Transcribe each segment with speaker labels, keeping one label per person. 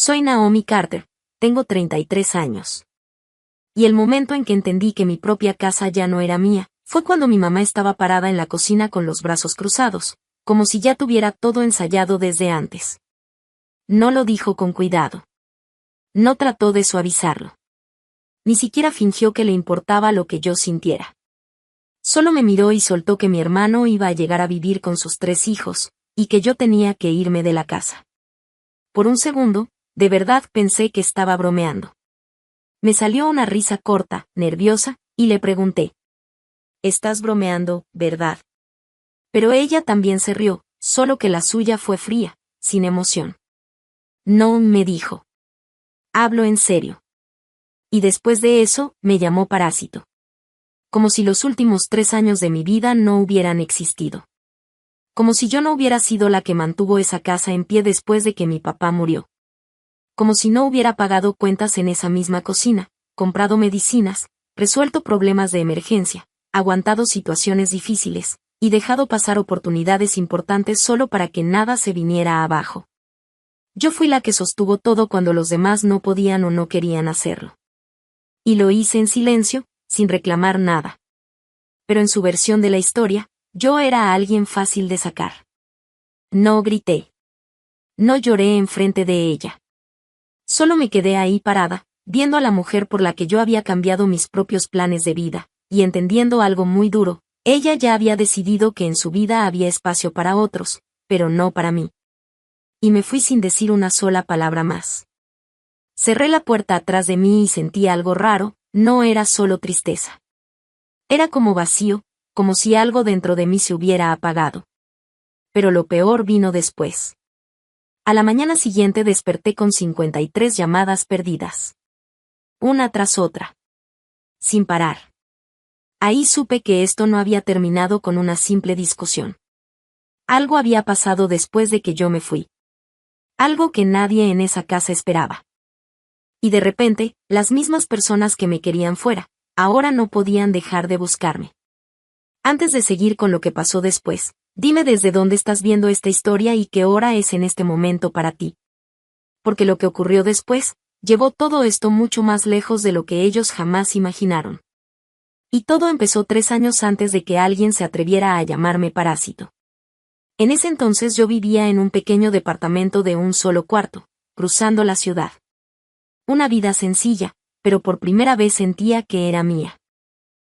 Speaker 1: Soy Naomi Carter, tengo 33 años. Y el momento en que entendí que mi propia casa ya no era mía, fue cuando mi mamá estaba parada en la cocina con los brazos cruzados, como si ya tuviera todo ensayado desde antes. No lo dijo con cuidado. No trató de suavizarlo. Ni siquiera fingió que le importaba lo que yo sintiera. Solo me miró y soltó que mi hermano iba a llegar a vivir con sus 3 hijos, y que yo tenía que irme de la casa. Por un segundo, de verdad pensé que estaba bromeando. Me salió una risa corta, nerviosa, y le pregunté. «Estás bromeando, ¿verdad?» Pero ella también se rió, solo que la suya fue fría, sin emoción. «No», me dijo. «Hablo en serio». Y después de eso, me llamó parásito. Como si los últimos 3 años de mi vida no hubieran existido. Como si yo no hubiera sido la que mantuvo esa casa en pie después de que mi papá murió. Como si no hubiera pagado cuentas en esa misma cocina, comprado medicinas, resuelto problemas de emergencia, aguantado situaciones difíciles, y dejado pasar oportunidades importantes solo para que nada se viniera abajo. Yo fui la que sostuvo todo cuando los demás no podían o no querían hacerlo. Y lo hice en silencio, sin reclamar nada. Pero en su versión de la historia, yo era alguien fácil de sacar. No grité. No lloré enfrente de ella. Solo me quedé ahí parada, viendo a la mujer por la que yo había cambiado mis propios planes de vida, y entendiendo algo muy duro, ella ya había decidido que en su vida había espacio para otros, pero no para mí. Y me fui sin decir una sola palabra más. Cerré la puerta atrás de mí y sentí algo raro, no era solo tristeza. Era como vacío, como si algo dentro de mí se hubiera apagado. Pero lo peor vino después. A la mañana siguiente desperté con 53 llamadas perdidas. Una tras otra. Sin parar. Ahí supe que esto no había terminado con una simple discusión. Algo había pasado después de que yo me fui. Algo que nadie en esa casa esperaba. Y de repente, las mismas personas que me querían fuera, ahora no podían dejar de buscarme. Antes de seguir con lo que pasó después, dime desde dónde estás viendo esta historia y qué hora es en este momento para ti. Porque lo que ocurrió después, llevó todo esto mucho más lejos de lo que ellos jamás imaginaron. Y todo empezó 3 años antes de que alguien se atreviera a llamarme parásito. En ese entonces yo vivía en un pequeño departamento de un solo cuarto, cruzando la ciudad. Una vida sencilla, pero por primera vez sentía que era mía.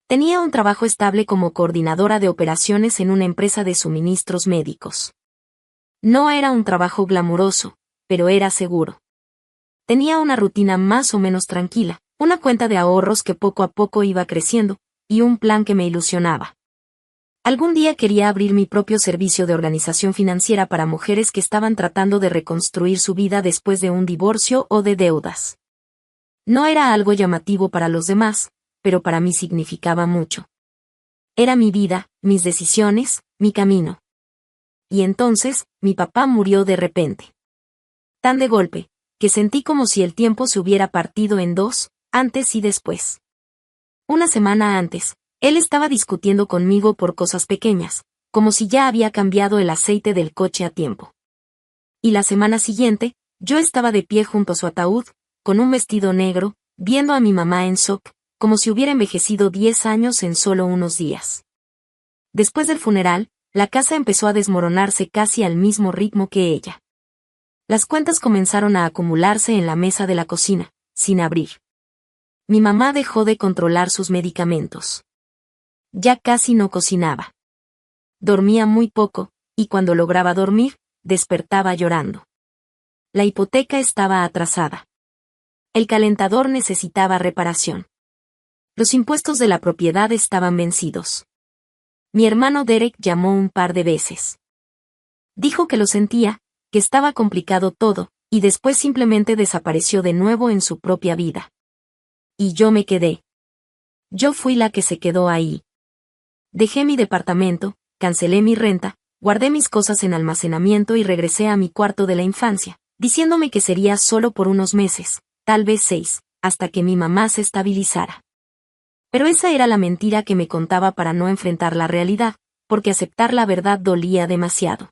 Speaker 1: Tenía un trabajo estable como coordinadora de operaciones en una empresa de suministros médicos. No era un trabajo glamuroso, pero era seguro. Tenía una rutina más o menos tranquila, una cuenta de ahorros que poco a poco iba creciendo, y un plan que me ilusionaba. Algún día quería abrir mi propio servicio de organización financiera para mujeres que estaban tratando de reconstruir su vida después de un divorcio o de deudas. No era algo llamativo para los demás, pero para mí significaba mucho. Era mi vida, mis decisiones, mi camino. Y entonces, mi papá murió de repente. Tan de golpe, que sentí como si el tiempo se hubiera partido en 2, antes y después. Una semana antes, él estaba discutiendo conmigo por cosas pequeñas, como si ya había cambiado el aceite del coche a tiempo. Y la semana siguiente, yo estaba de pie junto a su ataúd, con un vestido negro, viendo a mi mamá en shock, como si hubiera envejecido 10 años en solo unos días. Después del funeral, la casa empezó a desmoronarse casi al mismo ritmo que ella. Las cuentas comenzaron a acumularse en la mesa de la cocina, sin abrir. Mi mamá dejó de controlar sus medicamentos. Ya casi no cocinaba. Dormía muy poco, y cuando lograba dormir, despertaba llorando. La hipoteca estaba atrasada. El calentador necesitaba reparación. Los impuestos de la propiedad estaban vencidos. Mi hermano Derek llamó un par de veces. Dijo que lo sentía, que estaba complicado todo, y después simplemente desapareció de nuevo en su propia vida. Y yo me quedé. Yo fui la que se quedó ahí. Dejé mi departamento, cancelé mi renta, guardé mis cosas en almacenamiento y regresé a mi cuarto de la infancia, diciéndome que sería solo por unos meses, tal vez 6, hasta que mi mamá se estabilizara. Pero esa era la mentira que me contaba para no enfrentar la realidad, porque aceptar la verdad dolía demasiado.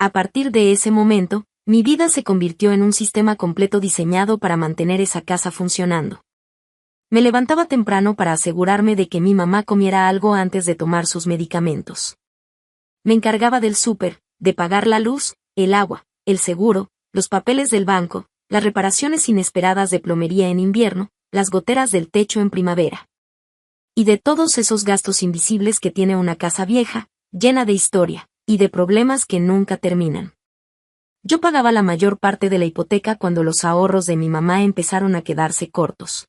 Speaker 1: A partir de ese momento, Mi vida se convirtió en un sistema completo diseñado para mantener esa casa funcionando. Me levantaba temprano para asegurarme de que mi mamá comiera algo antes de tomar sus medicamentos. Me encargaba del súper, de pagar la luz, el agua, el seguro, los papeles del banco, las reparaciones inesperadas de plomería en invierno, las goteras del techo en primavera. Y de todos esos gastos invisibles que tiene una casa vieja, llena de historia, y de problemas que nunca terminan. Yo pagaba la mayor parte de la hipoteca cuando los ahorros de mi mamá empezaron a quedarse cortos.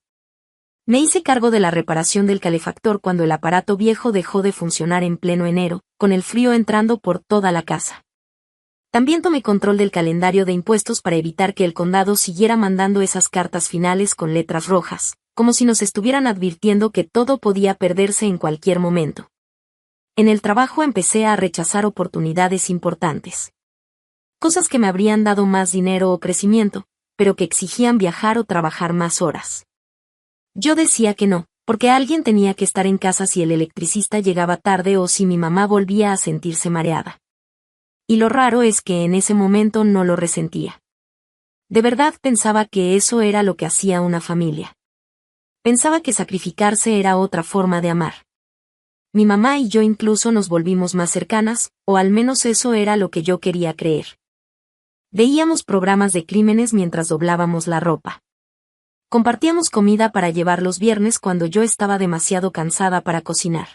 Speaker 1: Me hice cargo de la reparación del calefactor cuando el aparato viejo dejó de funcionar en pleno enero, con el frío entrando por toda la casa. También tomé control del calendario de impuestos para evitar que el condado siguiera mandando esas cartas finales con letras rojas, como si nos estuvieran advirtiendo que todo podía perderse en cualquier momento. En el trabajo empecé a rechazar oportunidades importantes. Cosas que me habrían dado más dinero o crecimiento, pero que exigían viajar o trabajar más horas. Yo decía que no, porque alguien tenía que estar en casa si el electricista llegaba tarde o si mi mamá volvía a sentirse mareada. Y lo raro es que en ese momento no lo resentía. De verdad pensaba que eso era lo que hacía una familia. Pensaba que sacrificarse era otra forma de amar. Mi mamá y yo incluso nos volvimos más cercanas, o al menos eso era lo que yo quería creer. Veíamos programas de crímenes mientras doblábamos la ropa. Compartíamos comida para llevar los viernes cuando yo estaba demasiado cansada para cocinar.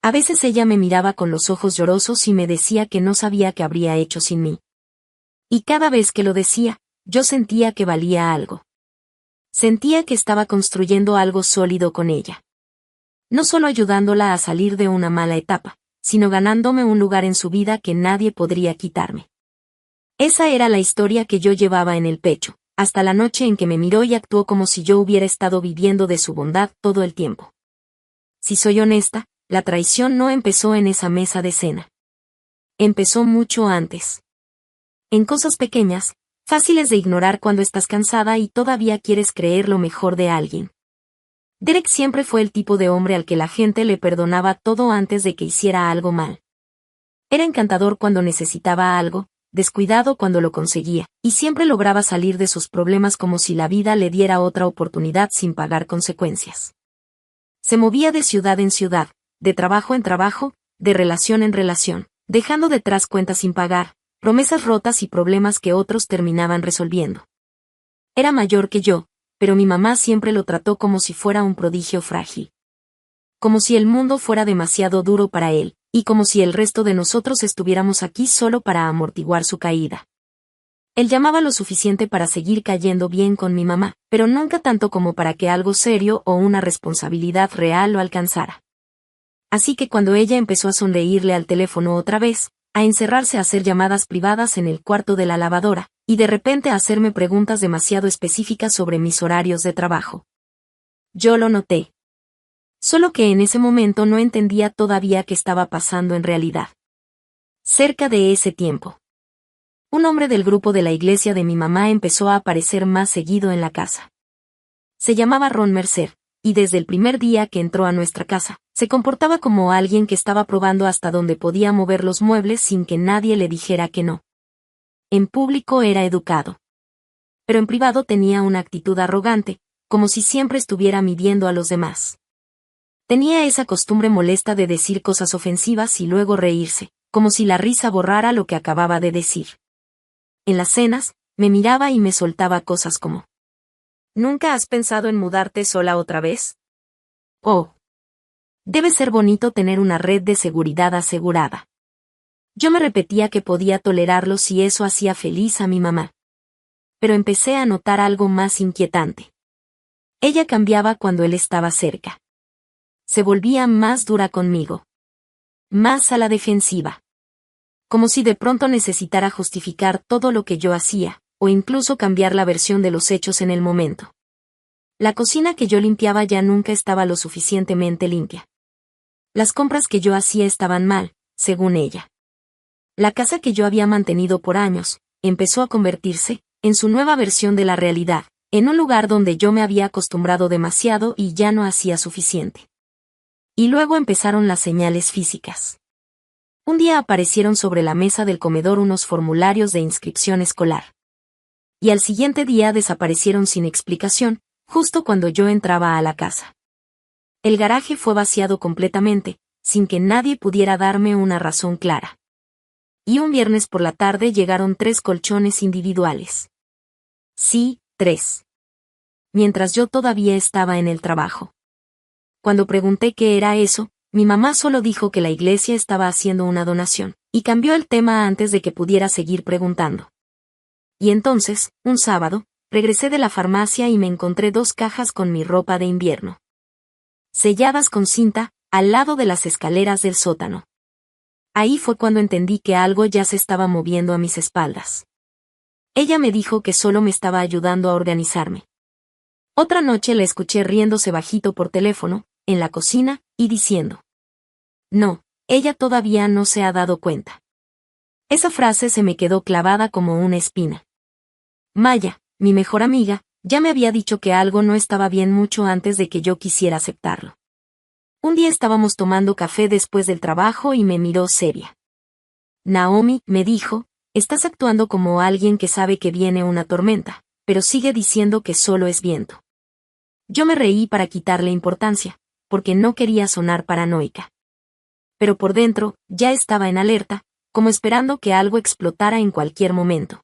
Speaker 1: A veces ella me miraba con los ojos llorosos y me decía que no sabía qué habría hecho sin mí. Y cada vez que lo decía, yo sentía que valía algo. Sentía que estaba construyendo algo sólido con ella. No solo ayudándola a salir de una mala etapa, sino ganándome un lugar en su vida que nadie podría quitarme. Esa era la historia que yo llevaba en el pecho, hasta la noche en que me miró y actuó como si yo hubiera estado viviendo de su bondad todo el tiempo. Si soy honesta, la traición no empezó en esa mesa de cena. Empezó mucho antes. En cosas pequeñas, fáciles de ignorar cuando estás cansada y todavía quieres creer lo mejor de alguien. Derek siempre fue el tipo de hombre al que la gente le perdonaba todo antes de que hiciera algo mal. Era encantador cuando necesitaba algo, descuidado cuando lo conseguía, y siempre lograba salir de sus problemas como si la vida le diera otra oportunidad sin pagar consecuencias. Se movía de ciudad en ciudad, de trabajo en trabajo, de relación en relación, dejando detrás cuentas sin pagar, promesas rotas y problemas que otros terminaban resolviendo. Era mayor que yo, pero mi mamá siempre lo trató como si fuera un prodigio frágil. Como si el mundo fuera demasiado duro para él, y como si el resto de nosotros estuviéramos aquí solo para amortiguar su caída. Él llamaba lo suficiente para seguir cayendo bien con mi mamá, pero nunca tanto como para que algo serio o una responsabilidad real lo alcanzara. Así que cuando ella empezó a sonreírle al teléfono otra vez, a encerrarse a hacer llamadas privadas en el cuarto de la lavadora, y de repente a hacerme preguntas demasiado específicas sobre mis horarios de trabajo. Yo lo noté. Solo que en ese momento no entendía todavía qué estaba pasando en realidad. Cerca de ese tiempo, un hombre del grupo de la iglesia de mi mamá empezó a aparecer más seguido en la casa. Se llamaba Ron Mercer, y desde el primer día que entró a nuestra casa, se comportaba como alguien que estaba probando hasta dónde podía mover los muebles sin que nadie le dijera que no. En público era educado. Pero en privado tenía una actitud arrogante, como si siempre estuviera midiendo a los demás. Tenía esa costumbre molesta de decir cosas ofensivas y luego reírse, como si la risa borrara lo que acababa de decir. En las cenas, me miraba y me soltaba cosas como: ¿nunca has pensado en mudarte sola otra vez? Oh. Debe ser bonito tener una red de seguridad asegurada. Yo me repetía que podía tolerarlo si eso hacía feliz a mi mamá. Pero empecé a notar algo más inquietante. Ella cambiaba cuando él estaba cerca. Se volvía más dura conmigo. Más a la defensiva. Como si de pronto necesitara justificar todo lo que yo hacía, o incluso cambiar la versión de los hechos en el momento. La cocina que yo limpiaba ya nunca estaba lo suficientemente limpia. Las compras que yo hacía estaban mal, según ella. La casa que yo había mantenido por años, empezó a convertirse, en su nueva versión de la realidad, en un lugar donde yo me había acostumbrado demasiado y ya no hacía suficiente. Y luego empezaron las señales físicas. Un día aparecieron sobre la mesa del comedor unos formularios de inscripción escolar. Y al siguiente día desaparecieron sin explicación, justo cuando yo entraba a la casa. El garaje fue vaciado completamente, sin que nadie pudiera darme una razón clara. Y un viernes por la tarde llegaron 3 colchones individuales. Sí, 3. Mientras yo todavía estaba en el trabajo. Cuando pregunté qué era eso, mi mamá solo dijo que la iglesia estaba haciendo una donación, y cambió el tema antes de que pudiera seguir preguntando. Y entonces, un sábado, regresé de la farmacia y me encontré 2 cajas con mi ropa de invierno. Selladas con cinta, al lado de las escaleras del sótano. Ahí fue cuando entendí que algo ya se estaba moviendo a mis espaldas. Ella me dijo que solo me estaba ayudando a organizarme. Otra noche la escuché riéndose bajito por teléfono, en la cocina, y diciendo: No, ella todavía no se ha dado cuenta. Esa frase se me quedó clavada como una espina. Maya, mi mejor amiga, ya me había dicho que algo no estaba bien mucho antes de que yo quisiera aceptarlo. Un día estábamos tomando café después del trabajo y me miró seria. Naomi, me dijo, estás actuando como alguien que sabe que viene una tormenta, pero sigue diciendo que solo es viento. Yo me reí para quitarle importancia, porque no quería sonar paranoica. Pero por dentro, ya estaba en alerta, como esperando que algo explotara en cualquier momento.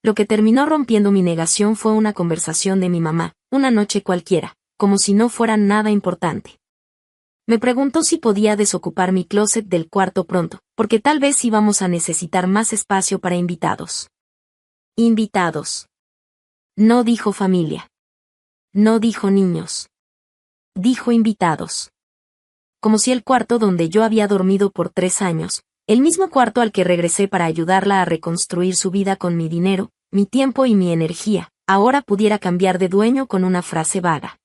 Speaker 1: Lo que terminó rompiendo mi negación fue una conversación de mi mamá, una noche cualquiera, como si no fuera nada importante. Me preguntó si podía desocupar mi closet del cuarto pronto, porque tal vez íbamos a necesitar más espacio para invitados. Invitados. No dijo familia. No dijo niños. Dijo invitados. Como si el cuarto donde yo había dormido por 3 años, el mismo cuarto al que regresé para ayudarla a reconstruir su vida con mi dinero, mi tiempo y mi energía, ahora pudiera cambiar de dueño con una frase vaga.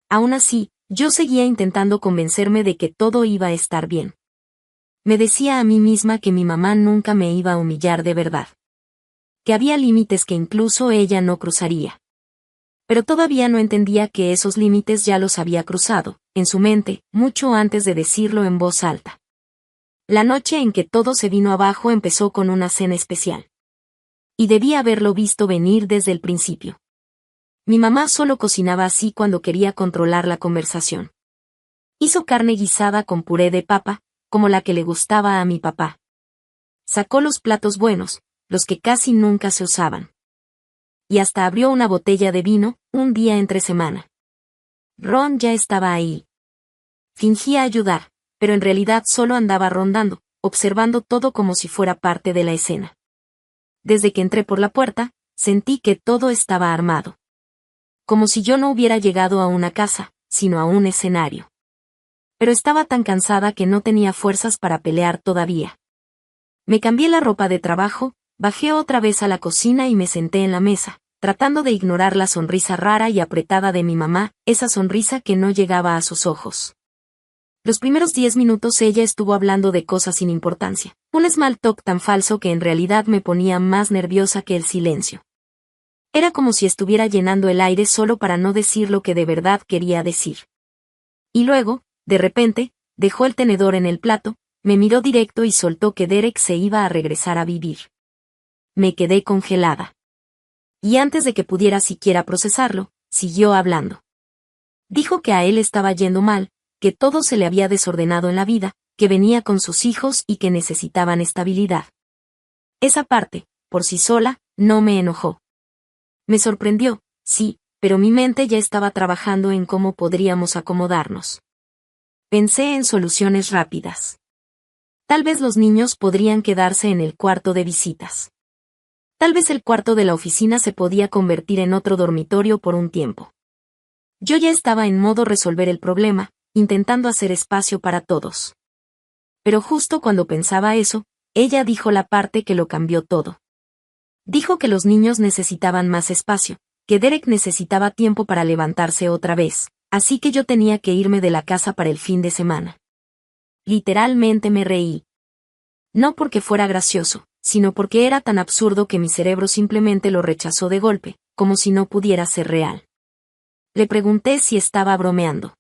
Speaker 1: Aún así, yo seguía intentando convencerme de que todo iba a estar bien. Me decía a mí misma que mi mamá nunca me iba a humillar de verdad. Que había límites que incluso ella no cruzaría. Pero todavía no entendía que esos límites ya los había cruzado, en su mente, mucho antes de decirlo en voz alta. La noche en que todo se vino abajo empezó con una cena especial. Y debía haberlo visto venir desde el principio. Mi mamá solo cocinaba así cuando quería controlar la conversación. Hizo carne guisada con puré de papa, como la que le gustaba a mi papá. Sacó los platos buenos, los que casi nunca se usaban. Y hasta abrió una botella de vino, un día entre semana. Ron ya estaba ahí. Fingía ayudar, pero en realidad solo andaba rondando, observando todo como si fuera parte de la escena. Desde que entré por la puerta, sentí que todo estaba armado. Como si yo no hubiera llegado a una casa, sino a un escenario. Pero estaba tan cansada que no tenía fuerzas para pelear todavía. Me cambié la ropa de trabajo, bajé otra vez a la cocina y me senté en la mesa, tratando de ignorar la sonrisa rara y apretada de mi mamá, esa sonrisa que no llegaba a sus ojos. Los primeros 10 minutos ella estuvo hablando de cosas sin importancia, un small talk tan falso que en realidad me ponía más nerviosa que el silencio. Era como si estuviera llenando el aire solo para no decir lo que de verdad quería decir. Y luego, de repente, dejó el tenedor en el plato, me miró directo y soltó que Derek se iba a regresar a vivir. Me quedé congelada. Y antes de que pudiera siquiera procesarlo, siguió hablando. Dijo que a él estaba yendo mal, que todo se le había desordenado en la vida, que venía con sus hijos y que necesitaban estabilidad. Esa parte, por sí sola, no me enojó. Me sorprendió, sí, pero mi mente ya estaba trabajando en cómo podríamos acomodarnos. Pensé en soluciones rápidas. Tal vez los niños podrían quedarse en el cuarto de visitas. Tal vez el cuarto de la oficina se podía convertir en otro dormitorio por un tiempo. Yo ya estaba en modo resolver el problema, intentando hacer espacio para todos. Pero justo cuando pensaba eso, ella dijo la parte que lo cambió todo. Dijo que los niños necesitaban más espacio, que Derek necesitaba tiempo para levantarse otra vez, así que yo tenía que irme de la casa para el fin de semana. Literalmente me reí. No porque fuera gracioso, sino porque era tan absurdo que mi cerebro simplemente lo rechazó de golpe, como si no pudiera ser real. Le pregunté si estaba bromeando.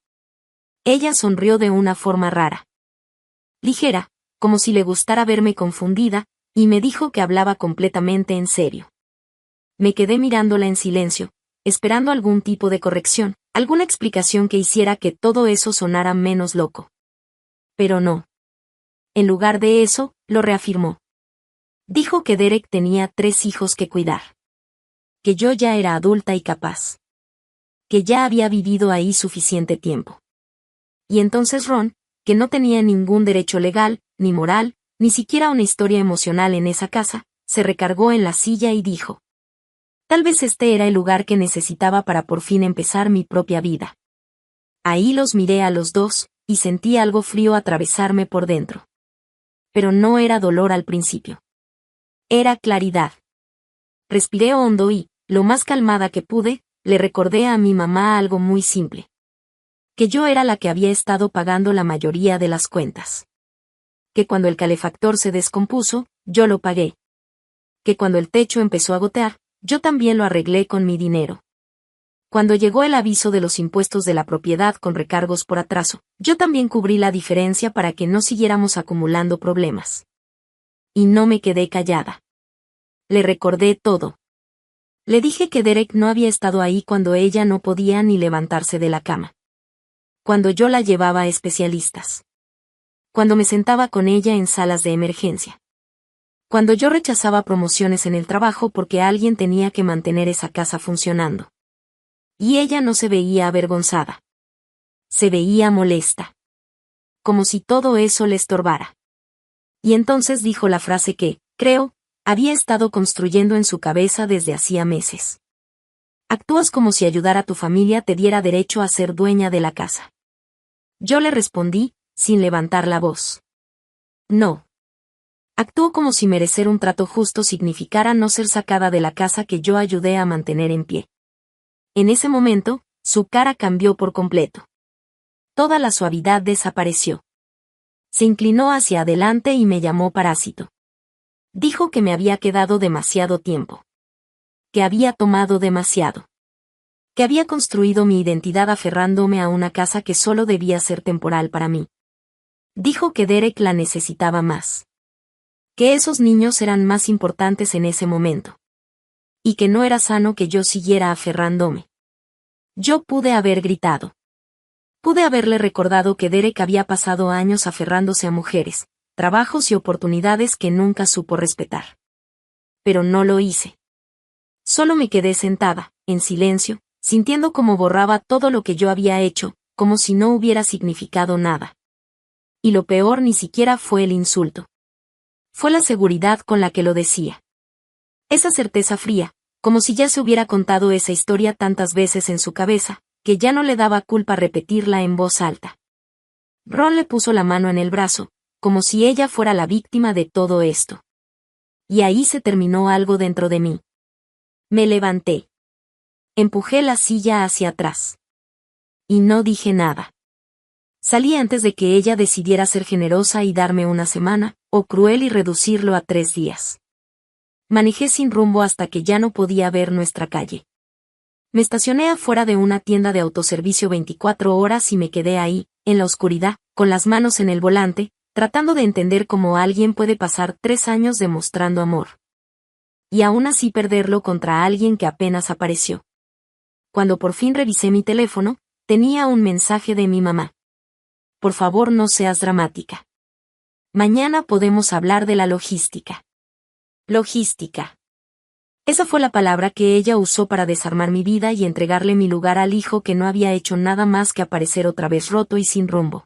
Speaker 1: Ella sonrió de una forma rara. Ligera, como si le gustara verme confundida, y me dijo que hablaba completamente en serio. Me quedé mirándola en silencio, esperando algún tipo de corrección, alguna explicación que hiciera que todo eso sonara menos loco. Pero no. En lugar de eso, lo reafirmó. Dijo que Derek tenía 3 hijos que cuidar. Que yo ya era adulta y capaz. Que ya había vivido ahí suficiente tiempo. Y entonces Ron, que no tenía ningún derecho legal, ni moral, ni siquiera una historia emocional en esa casa, se recargó en la silla y dijo: tal vez este era el lugar que necesitaba para por fin empezar mi propia vida. Ahí los miré a los dos, y sentí algo frío atravesarme por dentro. Pero no era dolor al principio. Era claridad. Respiré hondo y, lo más calmada que pude, le recordé a mi mamá algo muy simple. Que yo era la que había estado pagando la mayoría de las cuentas. Que cuando el calefactor se descompuso, yo lo pagué. Que cuando el techo empezó a gotear, yo también lo arreglé con mi dinero. Cuando llegó el aviso de los impuestos de la propiedad con recargos por atraso, yo también cubrí la diferencia para que no siguiéramos acumulando problemas. Y no me quedé callada. Le recordé todo. Le dije que Derek no había estado ahí cuando ella no podía ni levantarse de la cama. Cuando yo la llevaba a especialistas. Cuando me sentaba con ella en salas de emergencia. Cuando yo rechazaba promociones en el trabajo porque alguien tenía que mantener esa casa funcionando. Y ella no se veía avergonzada. Se veía molesta. Como si todo eso le estorbara. Y entonces dijo la frase que, creo, había estado construyendo en su cabeza desde hacía meses. Actúas como si ayudar a tu familia te diera derecho a ser dueña de la casa. Yo le respondí, sin levantar la voz. No. Actúo como si merecer un trato justo significara no ser sacada de la casa que yo ayudé a mantener en pie. En ese momento, su cara cambió por completo. Toda la suavidad desapareció. Se inclinó hacia adelante y me llamó parásito. Dijo que me había quedado demasiado tiempo. Que había tomado demasiado. Que había construido mi identidad aferrándome a una casa que solo debía ser temporal para mí. Dijo que Derek la necesitaba más. Que esos niños eran más importantes en ese momento. Y que no era sano que yo siguiera aferrándome. Yo pude haber gritado. Pude haberle recordado que Derek había pasado años aferrándose a mujeres, trabajos y oportunidades que nunca supo respetar. Pero no lo hice. Solo me quedé sentada, en silencio, sintiendo cómo borraba todo lo que yo había hecho, como si no hubiera significado nada. Y lo peor ni siquiera fue el insulto. Fue la seguridad con la que lo decía. Esa certeza fría, como si ya se hubiera contado esa historia tantas veces en su cabeza, que ya no le daba culpa repetirla en voz alta. Ron le puso la mano en el brazo, como si ella fuera la víctima de todo esto. Y ahí se terminó algo dentro de mí. Me levanté. Empujé la silla hacia atrás. Y no dije nada. Salí antes de que ella decidiera ser generosa y darme una semana, o cruel y reducirlo a 3 días. Manejé sin rumbo hasta que ya no podía ver nuestra calle. Me estacioné afuera de una tienda de autoservicio 24 horas y me quedé ahí, en la oscuridad, con las manos en el volante, tratando de entender cómo alguien puede pasar 3 años demostrando amor. Y aún así perderlo contra alguien que apenas apareció. Cuando por fin revisé mi teléfono, tenía un mensaje de mi mamá. Por favor, no seas dramática. Mañana podemos hablar de la logística. Logística. Esa fue la palabra que ella usó para desarmar mi vida y entregarle mi lugar al hijo que no había hecho nada más que aparecer otra vez roto y sin rumbo.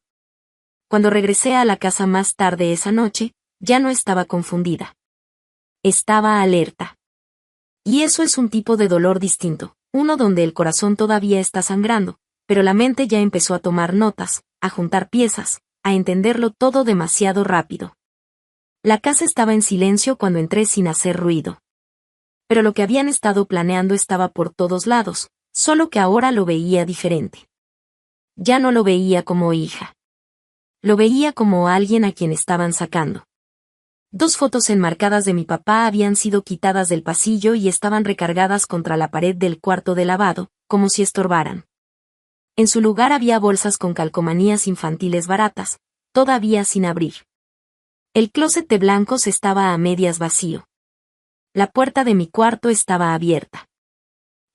Speaker 1: Cuando regresé a la casa más tarde esa noche, ya no estaba confundida. Estaba alerta. Y eso es un tipo de dolor distinto, uno donde el corazón todavía está sangrando, pero la mente ya empezó a tomar notas, a juntar piezas, a entenderlo todo demasiado rápido. La casa estaba en silencio cuando entré sin hacer ruido. Pero lo que habían estado planeando estaba por todos lados, solo que ahora lo veía diferente. Ya no lo veía como hija. Lo veía como alguien a quien estaban sacando. 2 fotos enmarcadas de mi papá habían sido quitadas del pasillo y estaban recargadas contra la pared del cuarto de lavado, como si estorbaran. En su lugar había bolsas con calcomanías infantiles baratas, todavía sin abrir. El closet de blancos estaba a medias vacío. La puerta de mi cuarto estaba abierta.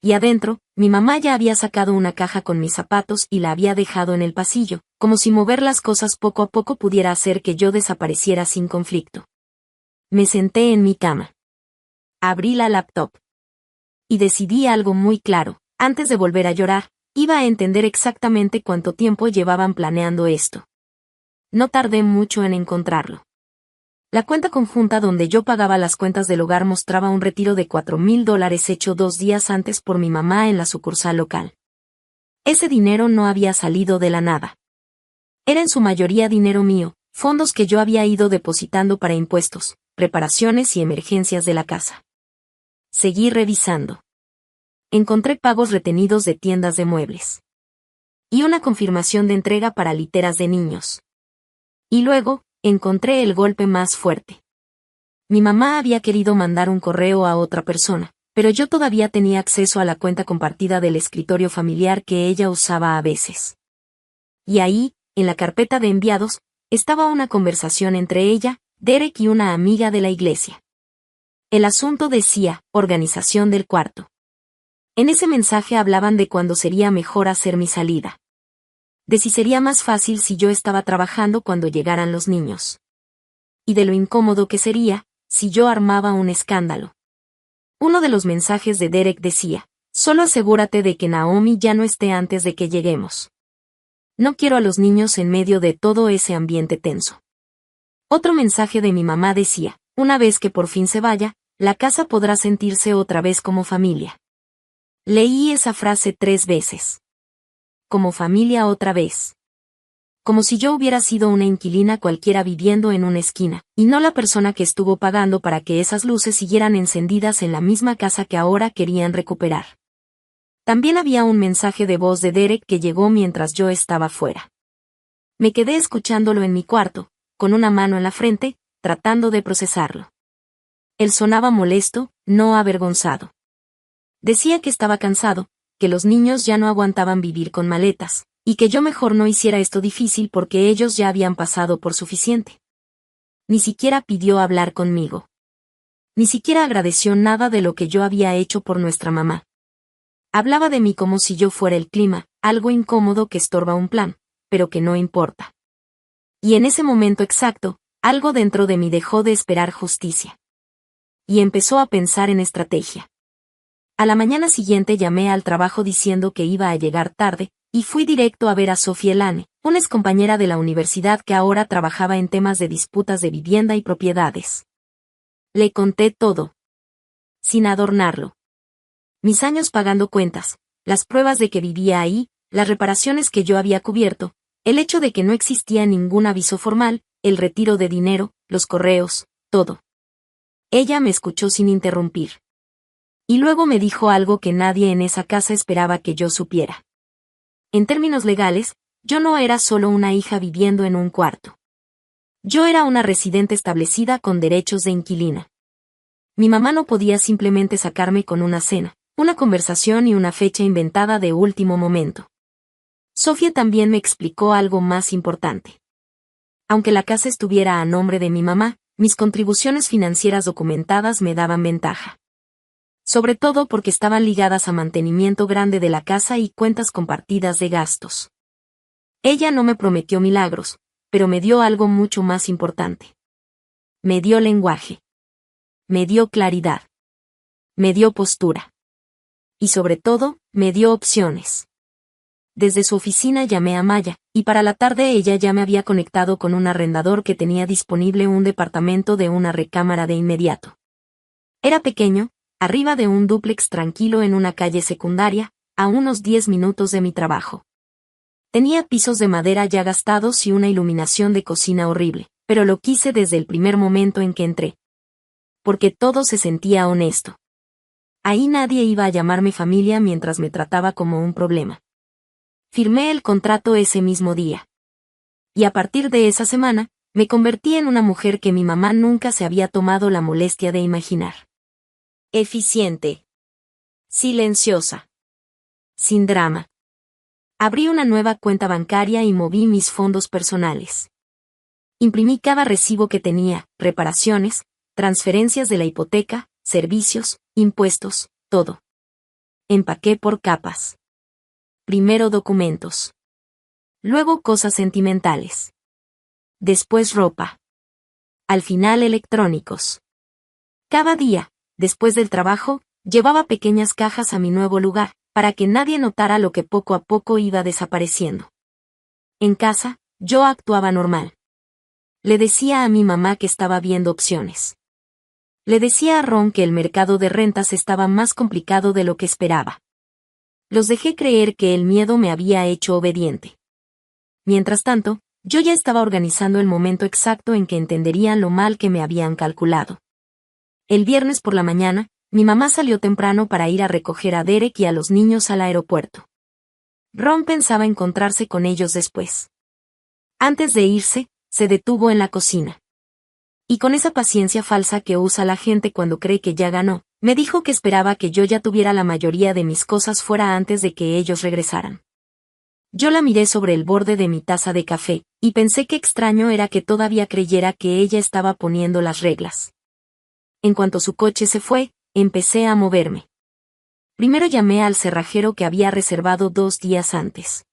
Speaker 1: Y adentro, mi mamá ya había sacado una caja con mis zapatos y la había dejado en el pasillo, como si mover las cosas poco a poco pudiera hacer que yo desapareciera sin conflicto. Me senté en mi cama. Abrí la laptop. Y decidí algo muy claro: antes de volver a llorar, iba a entender exactamente cuánto tiempo llevaban planeando esto. No tardé mucho en encontrarlo. La cuenta conjunta donde yo pagaba las cuentas del hogar mostraba un retiro de $4,000 hecho 2 días antes por mi mamá en la sucursal local. Ese dinero no había salido de la nada. Era en su mayoría dinero mío, fondos que yo había ido depositando para impuestos, reparaciones y emergencias de la casa. Seguí revisando. Encontré pagos retenidos de tiendas de muebles. Y una confirmación de entrega para literas de niños. Y luego, encontré el golpe más fuerte. Mi mamá había querido mandar un correo a otra persona, pero yo todavía tenía acceso a la cuenta compartida del escritorio familiar que ella usaba a veces. Y ahí, en la carpeta de enviados, estaba una conversación entre ella, Derek y una amiga de la iglesia. El asunto decía, organización del cuarto. En ese mensaje hablaban de cuándo sería mejor hacer mi salida. De si sería más fácil si yo estaba trabajando cuando llegaran los niños. Y de lo incómodo que sería, si yo armaba un escándalo. Uno de los mensajes de Derek decía: solo asegúrate de que Naomi ya no esté antes de que lleguemos. No quiero a los niños en medio de todo ese ambiente tenso. Otro mensaje de mi mamá decía: una vez que por fin se vaya, la casa podrá sentirse otra vez como familia. Leí esa frase 3 veces. Como familia otra vez. Como si yo hubiera sido una inquilina cualquiera viviendo en una esquina, y no la persona que estuvo pagando para que esas luces siguieran encendidas en la misma casa que ahora querían recuperar. También había un mensaje de voz de Derek que llegó mientras yo estaba fuera. Me quedé escuchándolo en mi cuarto, con una mano en la frente, tratando de procesarlo. Él sonaba molesto, no avergonzado. Decía que estaba cansado, que los niños ya no aguantaban vivir con maletas, y que yo mejor no hiciera esto difícil porque ellos ya habían pasado por suficiente. Ni siquiera pidió hablar conmigo. Ni siquiera agradeció nada de lo que yo había hecho por nuestra mamá. Hablaba de mí como si yo fuera el clima, algo incómodo que estorba un plan, pero que no importa. Y en ese momento exacto, algo dentro de mí dejó de esperar justicia. Y empezó a pensar en estrategia. A la mañana siguiente llamé al trabajo diciendo que iba a llegar tarde, y fui directo a ver a Sophie Lane, una excompañera de la universidad que ahora trabajaba en temas de disputas de vivienda y propiedades. Le conté todo. Sin adornarlo. Mis años pagando cuentas, las pruebas de que vivía ahí, las reparaciones que yo había cubierto, el hecho de que no existía ningún aviso formal, el retiro de dinero, los correos, todo. Ella me escuchó sin interrumpir. Y luego me dijo algo que nadie en esa casa esperaba que yo supiera. En términos legales, yo no era solo una hija viviendo en un cuarto. Yo era una residente establecida con derechos de inquilina. Mi mamá no podía simplemente sacarme con una cena, una conversación y una fecha inventada de último momento. Sofía también me explicó algo más importante. Aunque la casa estuviera a nombre de mi mamá, mis contribuciones financieras documentadas me daban ventaja. Sobre todo porque estaban ligadas a mantenimiento grande de la casa y cuentas compartidas de gastos. Ella no me prometió milagros, pero me dio algo mucho más importante. Me dio lenguaje. Me dio claridad. Me dio postura. Y sobre todo, me dio opciones. Desde su oficina llamé a Maya, y para la tarde ella ya me había conectado con un arrendador que tenía disponible un departamento de una recámara de inmediato. Era pequeño, arriba de un dúplex tranquilo en una calle secundaria, a unos 10 minutos de mi trabajo. Tenía pisos de madera ya gastados y una iluminación de cocina horrible, pero lo quise desde el primer momento en que entré. Porque todo se sentía honesto. Ahí nadie iba a llamarme familia mientras me trataba como un problema. Firmé el contrato ese mismo día. Y a partir de esa semana, me convertí en una mujer que mi mamá nunca se había tomado la molestia de imaginar. Eficiente. Silenciosa. Sin drama. Abrí una nueva cuenta bancaria y moví mis fondos personales. Imprimí cada recibo que tenía, reparaciones, transferencias de la hipoteca, servicios, impuestos, todo. Empaqué por capas. Primero documentos. Luego cosas sentimentales. Después ropa. Al final electrónicos. Cada día, después del trabajo, llevaba pequeñas cajas a mi nuevo lugar, para que nadie notara lo que poco a poco iba desapareciendo. En casa, yo actuaba normal. Le decía a mi mamá que estaba viendo opciones. Le decía a Ron que el mercado de rentas estaba más complicado de lo que esperaba. Los dejé creer que el miedo me había hecho obediente. Mientras tanto, yo ya estaba organizando el momento exacto en que entenderían lo mal que me habían calculado. El viernes por la mañana, mi mamá salió temprano para ir a recoger a Derek y a los niños al aeropuerto. Ron pensaba encontrarse con ellos después. Antes de irse, se detuvo en la cocina. Y con esa paciencia falsa que usa la gente cuando cree que ya ganó, me dijo que esperaba que yo ya tuviera la mayoría de mis cosas fuera antes de que ellos regresaran. Yo la miré sobre el borde de mi taza de café, y pensé que extraño era que todavía creyera que ella estaba poniendo las reglas. En cuanto su coche se fue, empecé a moverme. Primero llamé al cerrajero que había reservado 2 días antes.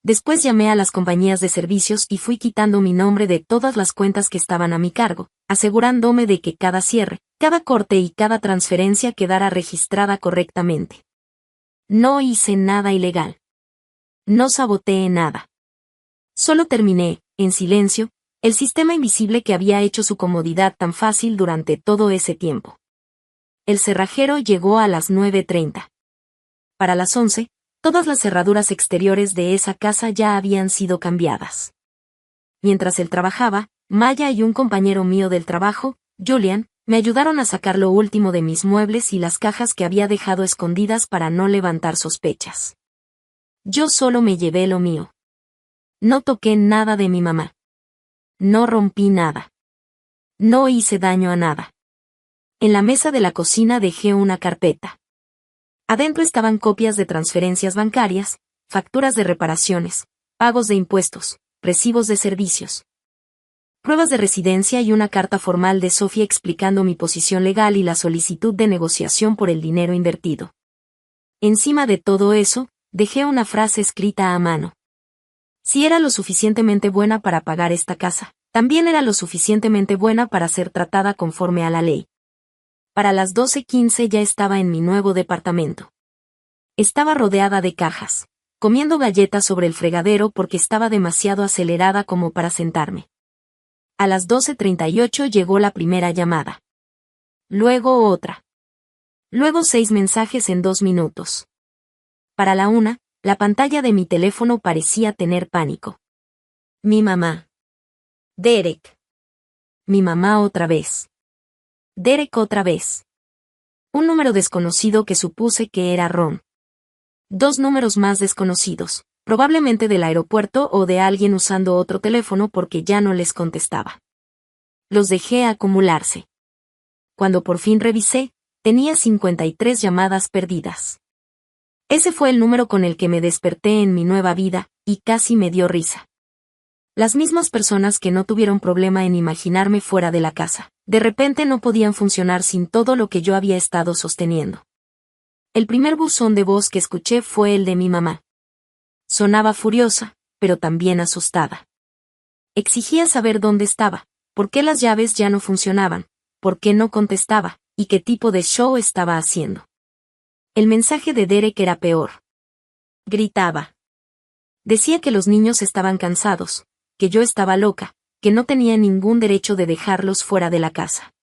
Speaker 1: Después llamé a las compañías de servicios y fui quitando mi nombre de todas las cuentas que estaban a mi cargo, asegurándome de que cada cierre, cada corte y cada transferencia quedara registrada correctamente. No hice nada ilegal. No saboteé nada. Solo terminé, en silencio, el sistema invisible que había hecho su comodidad tan fácil durante todo ese tiempo. El cerrajero llegó a las 9:30. Para las 11, todas las cerraduras exteriores de esa casa ya habían sido cambiadas. Mientras él trabajaba, Maya y un compañero mío del trabajo, Julian, me ayudaron a sacar lo último de mis muebles y las cajas que había dejado escondidas para no levantar sospechas. Yo solo me llevé lo mío. No toqué nada de mi mamá. No rompí nada. No hice daño a nada. En la mesa de la cocina dejé una carpeta. Adentro estaban copias de transferencias bancarias, facturas de reparaciones, pagos de impuestos, recibos de servicios, pruebas de residencia y una carta formal de Sofía explicando mi posición legal y la solicitud de negociación por el dinero invertido. Encima de todo eso, dejé una frase escrita a mano. Si era lo suficientemente buena para pagar esta casa, también era lo suficientemente buena para ser tratada conforme a la ley. Para las 12:15 ya estaba en mi nuevo departamento. Estaba rodeada de cajas, comiendo galletas sobre el fregadero porque estaba demasiado acelerada como para sentarme. A las 12:38 llegó la primera llamada. Luego otra. Luego 6 mensajes en 2 minutos. Para la 1, la pantalla de mi teléfono parecía tener pánico. Mi mamá. Derek. Mi mamá otra vez. Derek otra vez. Un número desconocido que supuse que era Ron. 2 números más desconocidos, probablemente del aeropuerto o de alguien usando otro teléfono porque ya no les contestaba. Los dejé acumularse. Cuando por fin revisé, tenía 53 llamadas perdidas. Ese fue el número con el que me desperté en mi nueva vida, y casi me dio risa. Las mismas personas que no tuvieron problema en imaginarme fuera de la casa, de repente no podían funcionar sin todo lo que yo había estado sosteniendo. El primer buzón de voz que escuché fue el de mi mamá. Sonaba furiosa, pero también asustada. Exigía saber dónde estaba, por qué las llaves ya no funcionaban, por qué no contestaba, y qué tipo de show estaba haciendo. El mensaje de Derek era peor. Gritaba. Decía que los niños estaban cansados, que yo estaba loca, que no tenía ningún derecho de dejarlos fuera de la casa.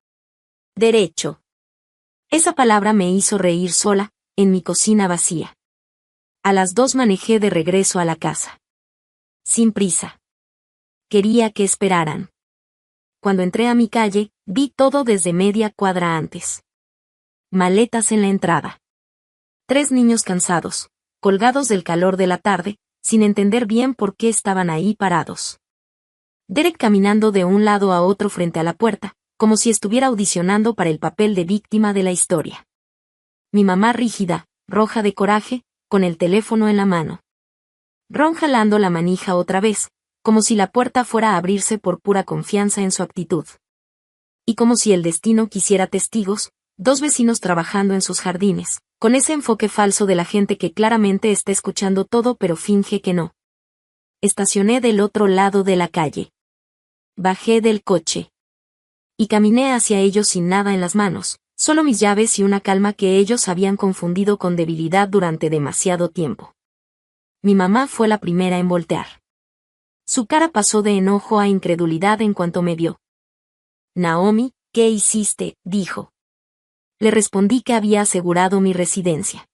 Speaker 1: Derecho. Esa palabra me hizo reír sola, en mi cocina vacía. A las 2 manejé de regreso a la casa. Sin prisa. Quería que esperaran. Cuando entré a mi calle, vi todo desde media cuadra antes. Maletas en la entrada. 3 niños cansados, colgados del calor de la tarde, sin entender bien por qué estaban ahí parados. Derek caminando de un lado a otro frente a la puerta, como si estuviera audicionando para el papel de víctima de la historia. Mi mamá rígida, roja de coraje, con el teléfono en la mano. Ron jalando la manija otra vez, como si la puerta fuera a abrirse por pura confianza en su actitud. Y como si el destino quisiera testigos, 2 vecinos trabajando en sus jardines, con ese enfoque falso de la gente que claramente está escuchando todo pero finge que no. Estacioné del otro lado de la calle. Bajé del coche. Y caminé hacia ellos sin nada en las manos, solo mis llaves y una calma que ellos habían confundido con debilidad durante demasiado tiempo. Mi mamá fue la primera en voltear. Su cara pasó de enojo a incredulidad en cuanto me vio. «Naomi, ¿qué hiciste?», dijo. Le respondí que había asegurado mi residencia.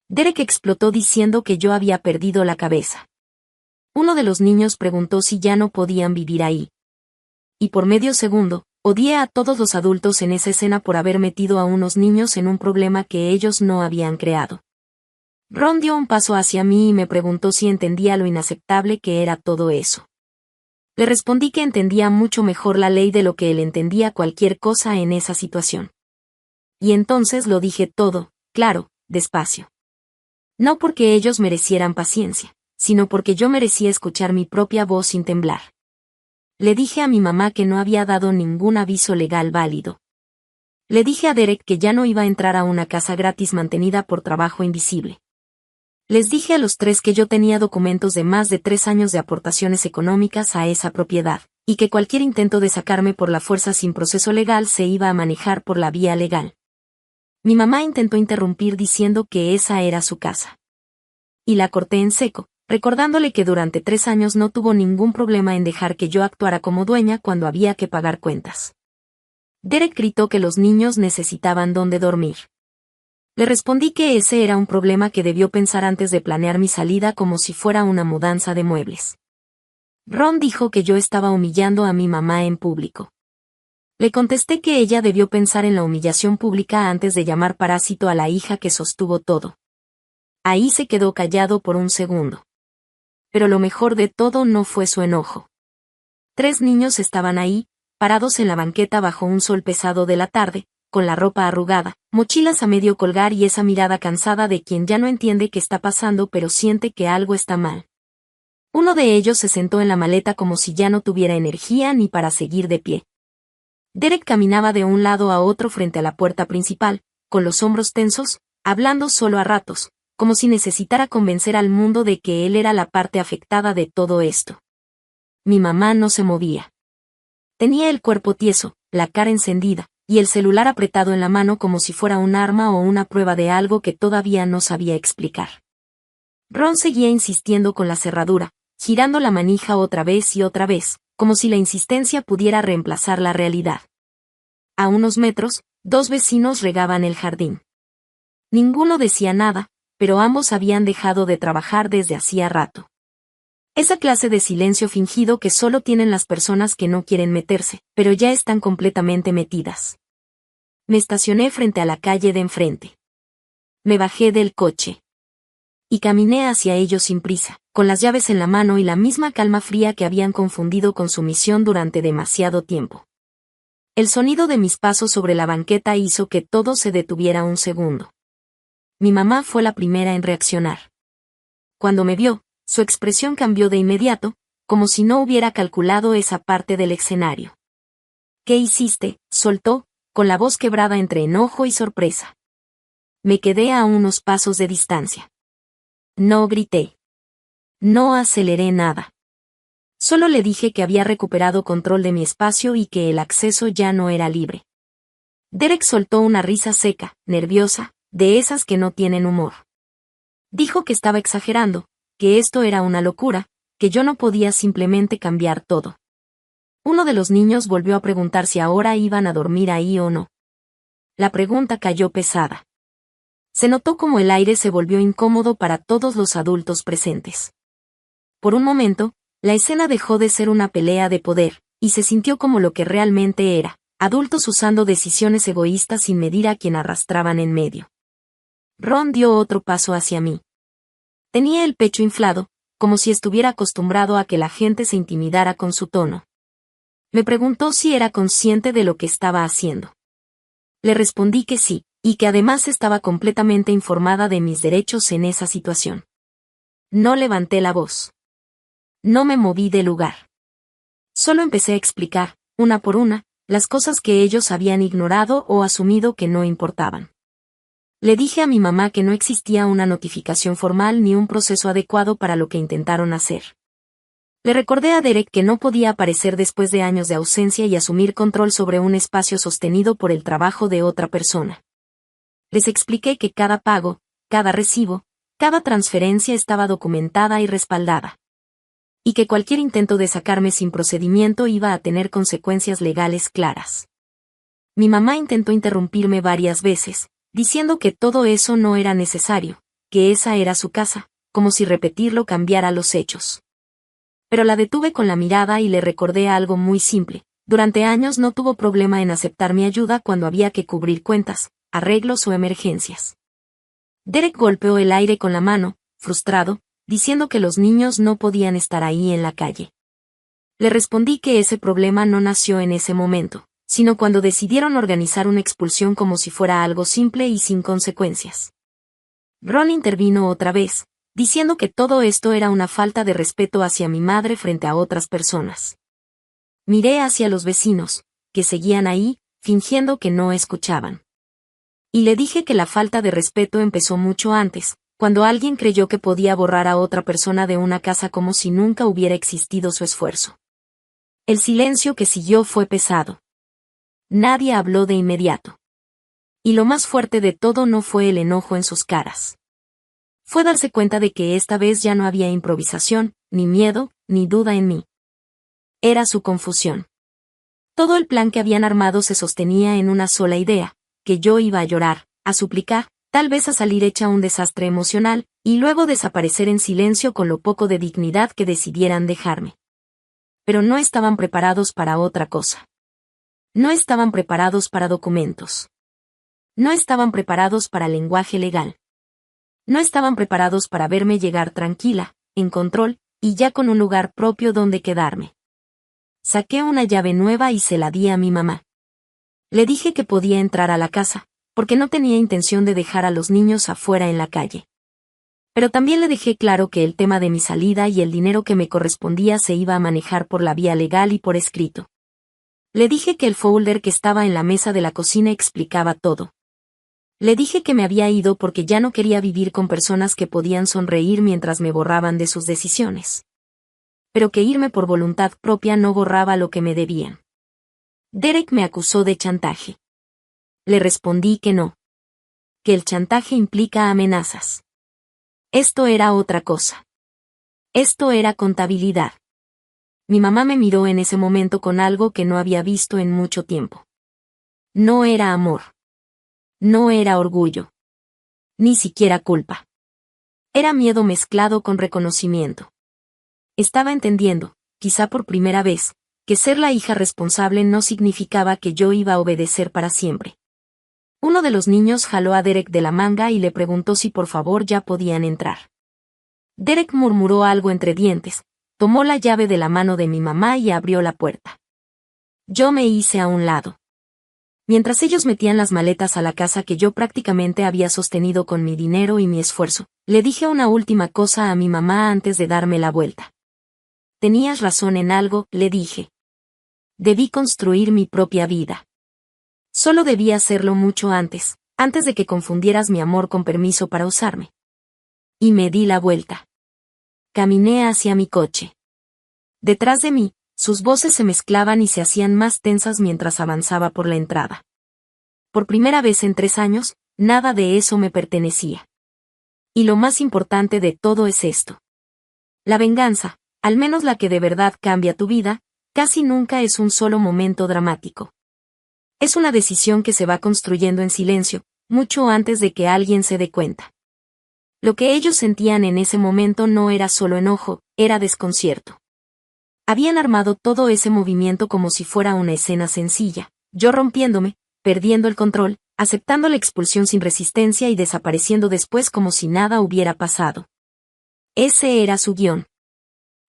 Speaker 1: Derek explotó diciendo que yo había perdido la cabeza. Uno de los niños preguntó si ya no podían vivir ahí. Y por medio segundo, odié a todos los adultos en esa escena por haber metido a unos niños en un problema que ellos no habían creado. Ron dio un paso hacia mí y me preguntó si entendía lo inaceptable que era todo eso. Le respondí que entendía mucho mejor la ley de lo que él entendía cualquier cosa en esa situación. Y entonces lo dije todo, claro, despacio. No porque ellos merecieran paciencia, sino porque yo merecía escuchar mi propia voz sin temblar. Le dije a mi mamá que no había dado ningún aviso legal válido. Le dije a Derek que ya no iba a entrar a una casa gratis mantenida por trabajo invisible. Les dije a los 3 que yo tenía documentos de más de 3 años de aportaciones económicas a esa propiedad, y que cualquier intento de sacarme por la fuerza sin proceso legal se iba a manejar por la vía legal. Mi mamá intentó interrumpir diciendo que esa era su casa. Y la corté en seco, recordándole que durante 3 años no tuvo ningún problema en dejar que yo actuara como dueña cuando había que pagar cuentas. Derek gritó que los niños necesitaban dónde dormir. Le respondí que ese era un problema que debió pensar antes de planear mi salida como si fuera una mudanza de muebles. Ron dijo que yo estaba humillando a mi mamá en público. Le contesté que ella debió pensar en la humillación pública antes de llamar parásito a la hija que sostuvo todo. Ahí se quedó callado por un segundo. Pero lo mejor de todo no fue su enojo. 3 niños estaban ahí, parados en la banqueta bajo un sol pesado de la tarde, con la ropa arrugada, mochilas a medio colgar y esa mirada cansada de quien ya no entiende qué está pasando pero siente que algo está mal. Uno de ellos se sentó en la maleta como si ya no tuviera energía ni para seguir de pie. Derek caminaba de un lado a otro frente a la puerta principal, con los hombros tensos, hablando solo a ratos, como si necesitara convencer al mundo de que él era la parte afectada de todo esto. Mi mamá no se movía. Tenía el cuerpo tieso, la cara encendida, y el celular apretado en la mano como si fuera un arma o una prueba de algo que todavía no sabía explicar. Ron seguía insistiendo con la cerradura, girando la manija otra vez y otra vez, como si la insistencia pudiera reemplazar la realidad. A unos metros, 2 vecinos regaban el jardín. Ninguno decía nada, pero ambos habían dejado de trabajar desde hacía rato. Esa clase de silencio fingido que solo tienen las personas que no quieren meterse, pero ya están completamente metidas. Me estacioné frente a la calle de enfrente. Me bajé del coche. Y caminé hacia ellos sin prisa, con las llaves en la mano y la misma calma fría que habían confundido con su misión durante demasiado tiempo. El sonido de mis pasos sobre la banqueta hizo que todo se detuviera un segundo. Mi mamá fue la primera en reaccionar. Cuando me vio, su expresión cambió de inmediato, como si no hubiera calculado esa parte del escenario. «¿Qué hiciste?», soltó, con la voz quebrada entre enojo y sorpresa. Me quedé a unos pasos de distancia. No grité. No aceleré nada. Solo le dije que había recuperado control de mi espacio y que el acceso ya no era libre. Derek soltó una risa seca, nerviosa, de esas que no tienen humor. Dijo que estaba exagerando, que esto era una locura, que yo no podía simplemente cambiar todo. Uno de los niños volvió a preguntar si ahora iban a dormir ahí o no. La pregunta cayó pesada. Se notó como el aire se volvió incómodo para todos los adultos presentes. Por un momento, la escena dejó de ser una pelea de poder, y se sintió como lo que realmente era, adultos usando decisiones egoístas sin medir a quien arrastraban en medio. Ron dio otro paso hacia mí. Tenía el pecho inflado, como si estuviera acostumbrado a que la gente se intimidara con su tono. Me preguntó si era consciente de lo que estaba haciendo. Le respondí que sí, y que además estaba completamente informada de mis derechos en esa situación. No levanté la voz. No me moví del lugar. Solo empecé a explicar, una por una, las cosas que ellos habían ignorado o asumido que no importaban. Le dije a mi mamá que no existía una notificación formal ni un proceso adecuado para lo que intentaron hacer. Le recordé a Derek que no podía aparecer después de años de ausencia y asumir control sobre un espacio sostenido por el trabajo de otra persona. Les expliqué que cada pago, cada recibo, cada transferencia estaba documentada y respaldada. Y que cualquier intento de sacarme sin procedimiento iba a tener consecuencias legales claras. Mi mamá intentó interrumpirme varias veces, diciendo que todo eso no era necesario, que esa era su casa, como si repetirlo cambiara los hechos. Pero la detuve con la mirada y le recordé algo muy simple. Durante años no tuvo problema en aceptar mi ayuda cuando había que cubrir cuentas, arreglos o emergencias. Derek golpeó el aire con la mano, frustrado, diciendo que los niños no podían estar ahí en la calle. Le respondí que ese problema no nació en ese momento, sino cuando decidieron organizar una expulsión como si fuera algo simple y sin consecuencias. Ron intervino otra vez, diciendo que todo esto era una falta de respeto hacia mi madre frente a otras personas. Miré hacia los vecinos, que seguían ahí, fingiendo que no escuchaban. Y le dije que la falta de respeto empezó mucho antes, cuando alguien creyó que podía borrar a otra persona de una casa como si nunca hubiera existido su esfuerzo. El silencio que siguió fue pesado. Nadie habló de inmediato. Y lo más fuerte de todo no fue el enojo en sus caras. Fue darse cuenta de que esta vez ya no había improvisación, ni miedo, ni duda en mí. Era su confusión. Todo el plan que habían armado se sostenía en una sola idea, que yo iba a llorar, a suplicar, tal vez a salir hecha un desastre emocional, y luego desaparecer en silencio con lo poco de dignidad que decidieran dejarme. Pero no estaban preparados para otra cosa. No estaban preparados para documentos. No estaban preparados para lenguaje legal. No estaban preparados para verme llegar tranquila, en control, y ya con un lugar propio donde quedarme. Saqué una llave nueva y se la di a mi mamá. Le dije que podía entrar a la casa, porque no tenía intención de dejar a los niños afuera en la calle. Pero también le dejé claro que el tema de mi salida y el dinero que me correspondía se iba a manejar por la vía legal y por escrito. Le dije que el folder que estaba en la mesa de la cocina explicaba todo. Le dije que me había ido porque ya no quería vivir con personas que podían sonreír mientras me borraban de sus decisiones. Pero que irme por voluntad propia no borraba lo que me debían. Derek me acusó de chantaje. Le respondí que no. Que el chantaje implica amenazas. Esto era otra cosa. Esto era contabilidad. Mi mamá me miró en ese momento con algo que no había visto en mucho tiempo. No era amor. No era orgullo. Ni siquiera culpa. Era miedo mezclado con reconocimiento. Estaba entendiendo, quizá por primera vez, que ser la hija responsable no significaba que yo iba a obedecer para siempre. Uno de los niños jaló a Derek de la manga y le preguntó si por favor ya podían entrar. Derek murmuró algo entre dientes, tomó la llave de la mano de mi mamá y abrió la puerta. Yo me hice a un lado. Mientras ellos metían las maletas a la casa que yo prácticamente había sostenido con mi dinero y mi esfuerzo, le dije una última cosa a mi mamá antes de darme la vuelta. Tenías razón en algo, le dije. Debí construir mi propia vida. Solo debí hacerlo mucho antes de que confundieras mi amor con permiso para usarme. Y me di la vuelta. Caminé hacia mi coche. Detrás de mí, sus voces se mezclaban y se hacían más tensas mientras avanzaba por la entrada. Por primera vez en 3 años, nada de eso me pertenecía. Y lo más importante de todo es esto. La venganza, al menos la que de verdad cambia tu vida, casi nunca es un solo momento dramático. Es una decisión que se va construyendo en silencio, mucho antes de que alguien se dé cuenta. Lo que ellos sentían en ese momento no era solo enojo, era desconcierto. Habían armado todo ese movimiento como si fuera una escena sencilla, yo rompiéndome, perdiendo el control, aceptando la expulsión sin resistencia y desapareciendo después como si nada hubiera pasado. Ese era su guión.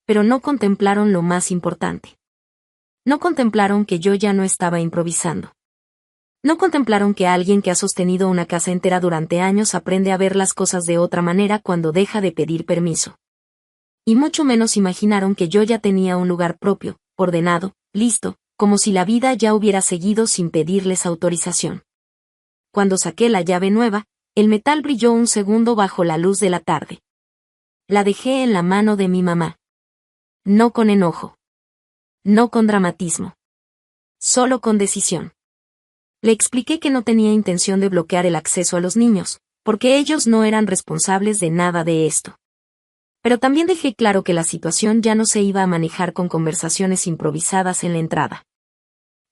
Speaker 1: Pero no contemplaron lo más importante. No contemplaron que yo ya no estaba improvisando. No contemplaron que alguien que ha sostenido una casa entera durante años aprende a ver las cosas de otra manera cuando deja de pedir permiso. y mucho menos imaginaron que yo ya tenía un lugar propio, ordenado, listo, como si la vida ya hubiera seguido sin pedirles autorización. Cuando saqué la llave nueva, el metal brilló un segundo bajo la luz de la tarde. La dejé en la mano de mi mamá. No con enojo. No con dramatismo. Solo con decisión. Le expliqué que no tenía intención de bloquear el acceso a los niños, porque ellos no eran responsables de nada de esto. Pero también dejé claro que la situación ya no se iba a manejar con conversaciones improvisadas en la entrada.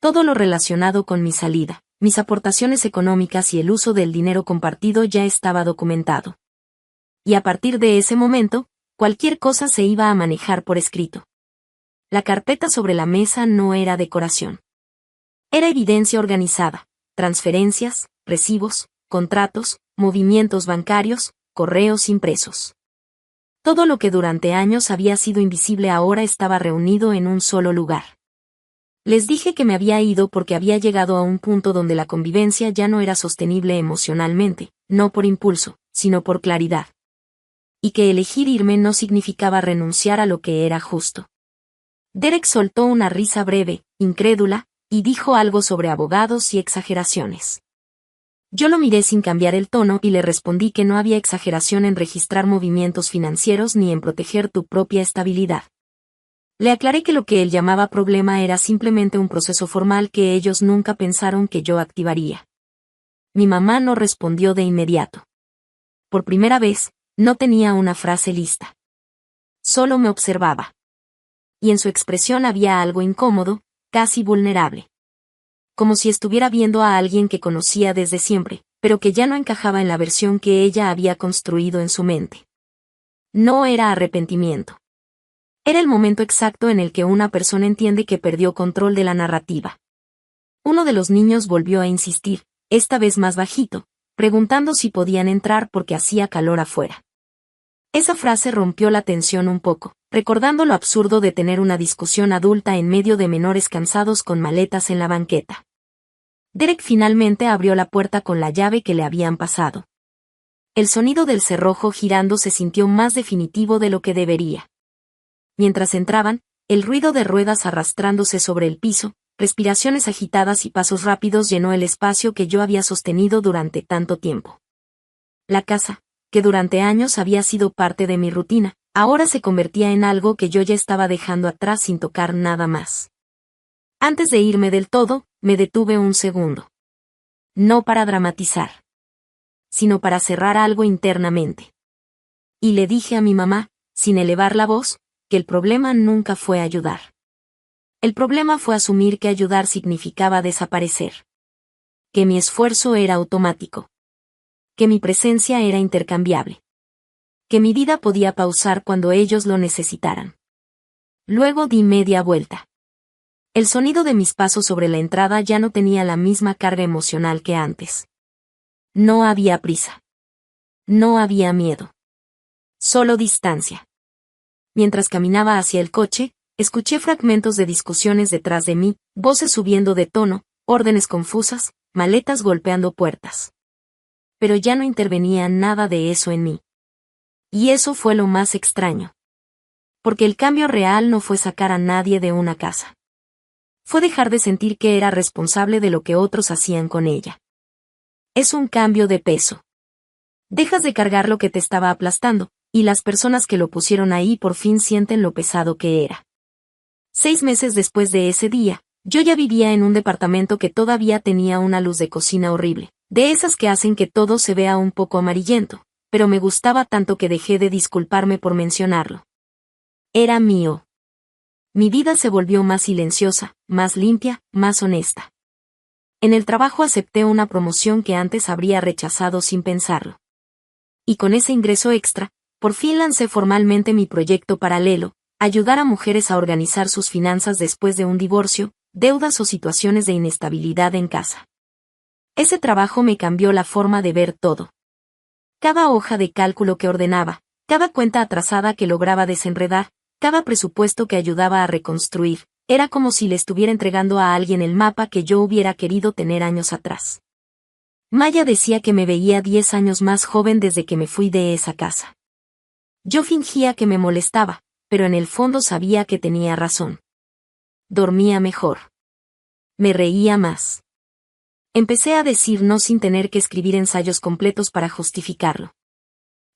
Speaker 1: Todo lo relacionado con mi salida, mis aportaciones económicas y el uso del dinero compartido ya estaba documentado. Y a partir de ese momento, cualquier cosa se iba a manejar por escrito. La carpeta sobre la mesa no era decoración. Era evidencia organizada, transferencias, recibos, contratos, movimientos bancarios, correos impresos. Todo lo que durante años había sido invisible ahora estaba reunido en un solo lugar. Les dije que me había ido porque había llegado a un punto donde la convivencia ya no era sostenible emocionalmente, no por impulso, sino por claridad. Y que elegir irme no significaba renunciar a lo que era justo. Derek soltó una risa breve, incrédula, y dijo algo sobre abogados y exageraciones. Yo lo miré sin cambiar el tono y le respondí que no había exageración en registrar movimientos financieros ni en proteger tu propia estabilidad. Le aclaré que lo que él llamaba problema era simplemente un proceso formal que ellos nunca pensaron que yo activaría. Mi mamá no respondió de inmediato. Por primera vez, no tenía una frase lista. Solo me observaba. Y en su expresión había algo incómodo, casi vulnerable. Como si estuviera viendo a alguien que conocía desde siempre, pero que ya no encajaba en la versión que ella había construido en su mente. No era arrepentimiento. Era el momento exacto en el que una persona entiende que perdió control de la narrativa. Uno de los niños volvió a insistir, esta vez más bajito, preguntando si podían entrar porque hacía calor afuera. Esa frase rompió la tensión un poco, recordando lo absurdo de tener una discusión adulta en medio de menores cansados con maletas en la banqueta. Derek finalmente abrió la puerta con la llave que le habían pasado. El sonido del cerrojo girando se sintió más definitivo de lo que debería. Mientras entraban, el ruido de ruedas arrastrándose sobre el piso, respiraciones agitadas y pasos rápidos llenó el espacio que yo había sostenido durante tanto tiempo. La casa, que durante años había sido parte de mi rutina, ahora se convertía en algo que yo ya estaba dejando atrás sin tocar nada más. Antes de irme del todo, me detuve un segundo. No para dramatizar, sino para cerrar algo internamente. Y le dije a mi mamá, sin elevar la voz, que el problema nunca fue ayudar. El problema fue asumir que ayudar significaba desaparecer. Que mi esfuerzo era automático. Que mi presencia era intercambiable. Que mi vida podía pausar cuando ellos lo necesitaran. Luego di media vuelta. El sonido de mis pasos sobre la entrada ya no tenía la misma carga emocional que antes. No había prisa. No había miedo. Solo distancia. Mientras caminaba hacia el coche, escuché fragmentos de discusiones detrás de mí, voces subiendo de tono, órdenes confusas, maletas golpeando puertas. Pero ya no intervenía nada de eso en mí. Y eso fue lo más extraño. Porque el cambio real no fue sacar a nadie de una casa. Fue dejar de sentir que era responsable de lo que otros hacían con ella. Es un cambio de peso. Dejas de cargar lo que te estaba aplastando, y las personas que lo pusieron ahí por fin sienten lo pesado que era. 6 meses después de ese día, yo ya vivía en un departamento que todavía tenía una luz de cocina horrible, de esas que hacen que todo se vea un poco amarillento, pero me gustaba tanto que dejé de disculparme por mencionarlo. Era mío. Mi vida se volvió más silenciosa, más limpia, más honesta. En el trabajo acepté una promoción que antes habría rechazado sin pensarlo. Y con ese ingreso extra, por fin lancé formalmente mi proyecto paralelo, ayudar a mujeres a organizar sus finanzas después de un divorcio, deudas o situaciones de inestabilidad en casa. Ese trabajo me cambió la forma de ver todo. Cada hoja de cálculo que ordenaba, cada cuenta atrasada que lograba desenredar, cada presupuesto que ayudaba a reconstruir, era como si le estuviera entregando a alguien el mapa que yo hubiera querido tener años atrás. Maya decía que me veía 10 años más joven desde que me fui de esa casa. Yo fingía que me molestaba, pero en el fondo sabía que tenía razón. Dormía mejor. Me reía más. Empecé a decir no sin tener que escribir ensayos completos para justificarlo.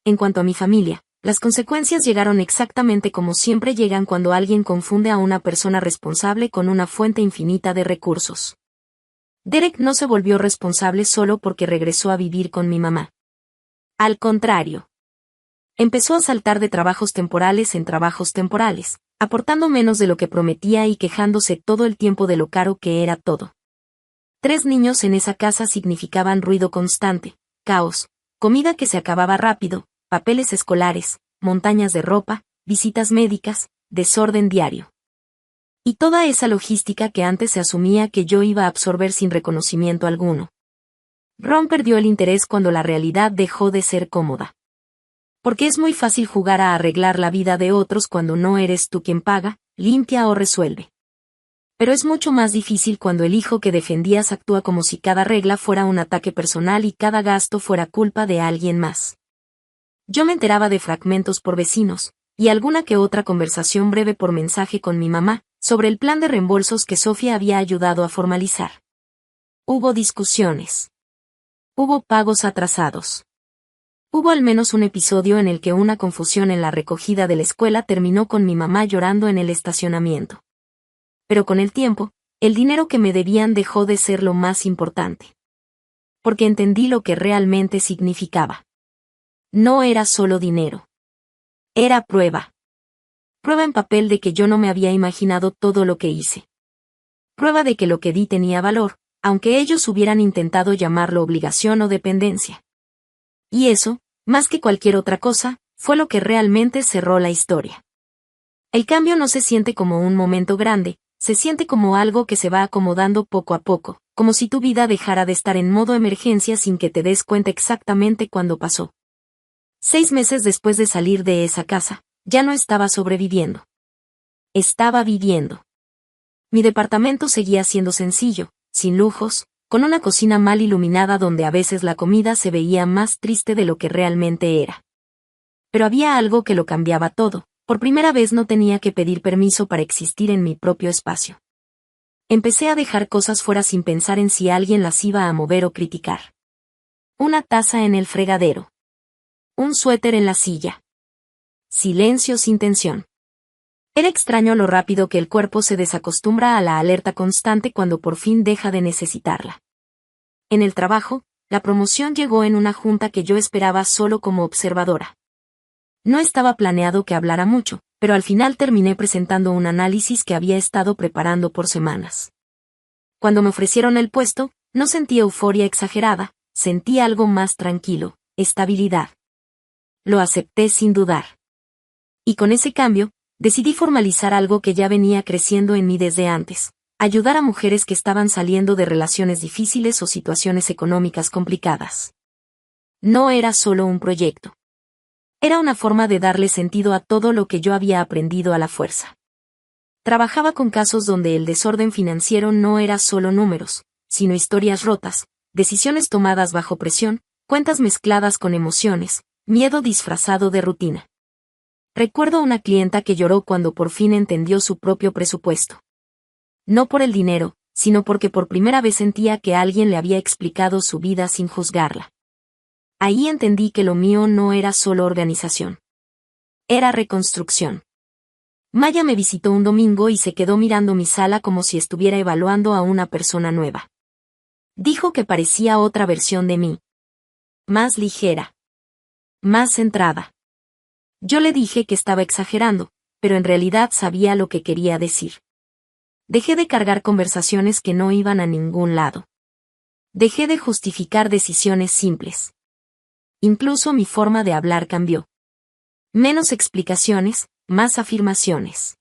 Speaker 1: En cuanto a mi familia, las consecuencias llegaron exactamente como siempre llegan cuando alguien confunde a una persona responsable con una fuente infinita de recursos. Derek no se volvió responsable solo porque regresó a vivir con mi mamá. Al contrario. Empezó a saltar de trabajos temporales en trabajos temporales, aportando menos de lo que prometía y quejándose todo el tiempo de lo caro que era todo. 3 niños en esa casa significaban ruido constante, caos, comida que se acababa rápido, papeles escolares, montañas de ropa, visitas médicas, desorden diario. Y toda esa logística que antes se asumía que yo iba a absorber sin reconocimiento alguno. Ron perdió el interés cuando la realidad dejó de ser cómoda. Porque es muy fácil jugar a arreglar la vida de otros cuando no eres tú quien paga, limpia o resuelve. Pero es mucho más difícil cuando el hijo que defendías actúa como si cada regla fuera un ataque personal y cada gasto fuera culpa de alguien más. Yo me enteraba de fragmentos por vecinos, y alguna que otra conversación breve por mensaje con mi mamá, sobre el plan de reembolsos que Sofía había ayudado a formalizar. Hubo discusiones. Hubo pagos atrasados. Hubo al menos un episodio en el que una confusión en la recogida de la escuela terminó con mi mamá llorando en el estacionamiento. Pero con el tiempo, el dinero que me debían dejó de ser lo más importante. Porque entendí lo que realmente significaba. No era solo dinero. Era prueba. Prueba en papel de que yo no me había imaginado todo lo que hice. Prueba de que lo que di tenía valor, aunque ellos hubieran intentado llamarlo obligación o dependencia. Y eso, más que cualquier otra cosa, fue lo que realmente cerró la historia. El cambio no se siente como un momento grande, se siente como algo que se va acomodando poco a poco, como si tu vida dejara de estar en modo emergencia sin que te des cuenta exactamente cuándo pasó. 6 meses después de salir de esa casa, ya no estaba sobreviviendo. Estaba viviendo. Mi departamento seguía siendo sencillo, sin lujos, con una cocina mal iluminada donde a veces la comida se veía más triste de lo que realmente era. Pero había algo que lo cambiaba todo. Por primera vez no tenía que pedir permiso para existir en mi propio espacio. Empecé a dejar cosas fuera sin pensar en si alguien las iba a mover o criticar. Una taza en el fregadero. Un suéter en la silla. Silencio sin tensión. Era extraño lo rápido que el cuerpo se desacostumbra a la alerta constante cuando por fin deja de necesitarla. En el trabajo, la promoción llegó en una junta que yo esperaba solo como observadora. No estaba planeado que hablara mucho, pero al final terminé presentando un análisis que había estado preparando por semanas. Cuando me ofrecieron el puesto, no sentí euforia exagerada, sentí algo más tranquilo, estabilidad. Lo acepté sin dudar. Y con ese cambio, decidí formalizar algo que ya venía creciendo en mí desde antes, ayudar a mujeres que estaban saliendo de relaciones difíciles o situaciones económicas complicadas. No era solo un proyecto. Era una forma de darle sentido a todo lo que yo había aprendido a la fuerza. Trabajaba con casos donde el desorden financiero no era solo números, sino historias rotas, decisiones tomadas bajo presión, cuentas mezcladas con emociones, miedo disfrazado de rutina. Recuerdo una clienta que lloró cuando por fin entendió su propio presupuesto. No por el dinero, sino porque por primera vez sentía que alguien le había explicado su vida sin juzgarla. Ahí entendí que lo mío no era solo organización. Era reconstrucción. Maya me visitó un domingo y se quedó mirando mi sala como si estuviera evaluando a una persona nueva. Dijo que parecía otra versión de mí. Más ligera. Más centrada. Yo le dije que estaba exagerando, pero en realidad sabía lo que quería decir. Dejé de cargar conversaciones que no iban a ningún lado. Dejé de justificar decisiones simples. Incluso mi forma de hablar cambió. Menos explicaciones, más afirmaciones.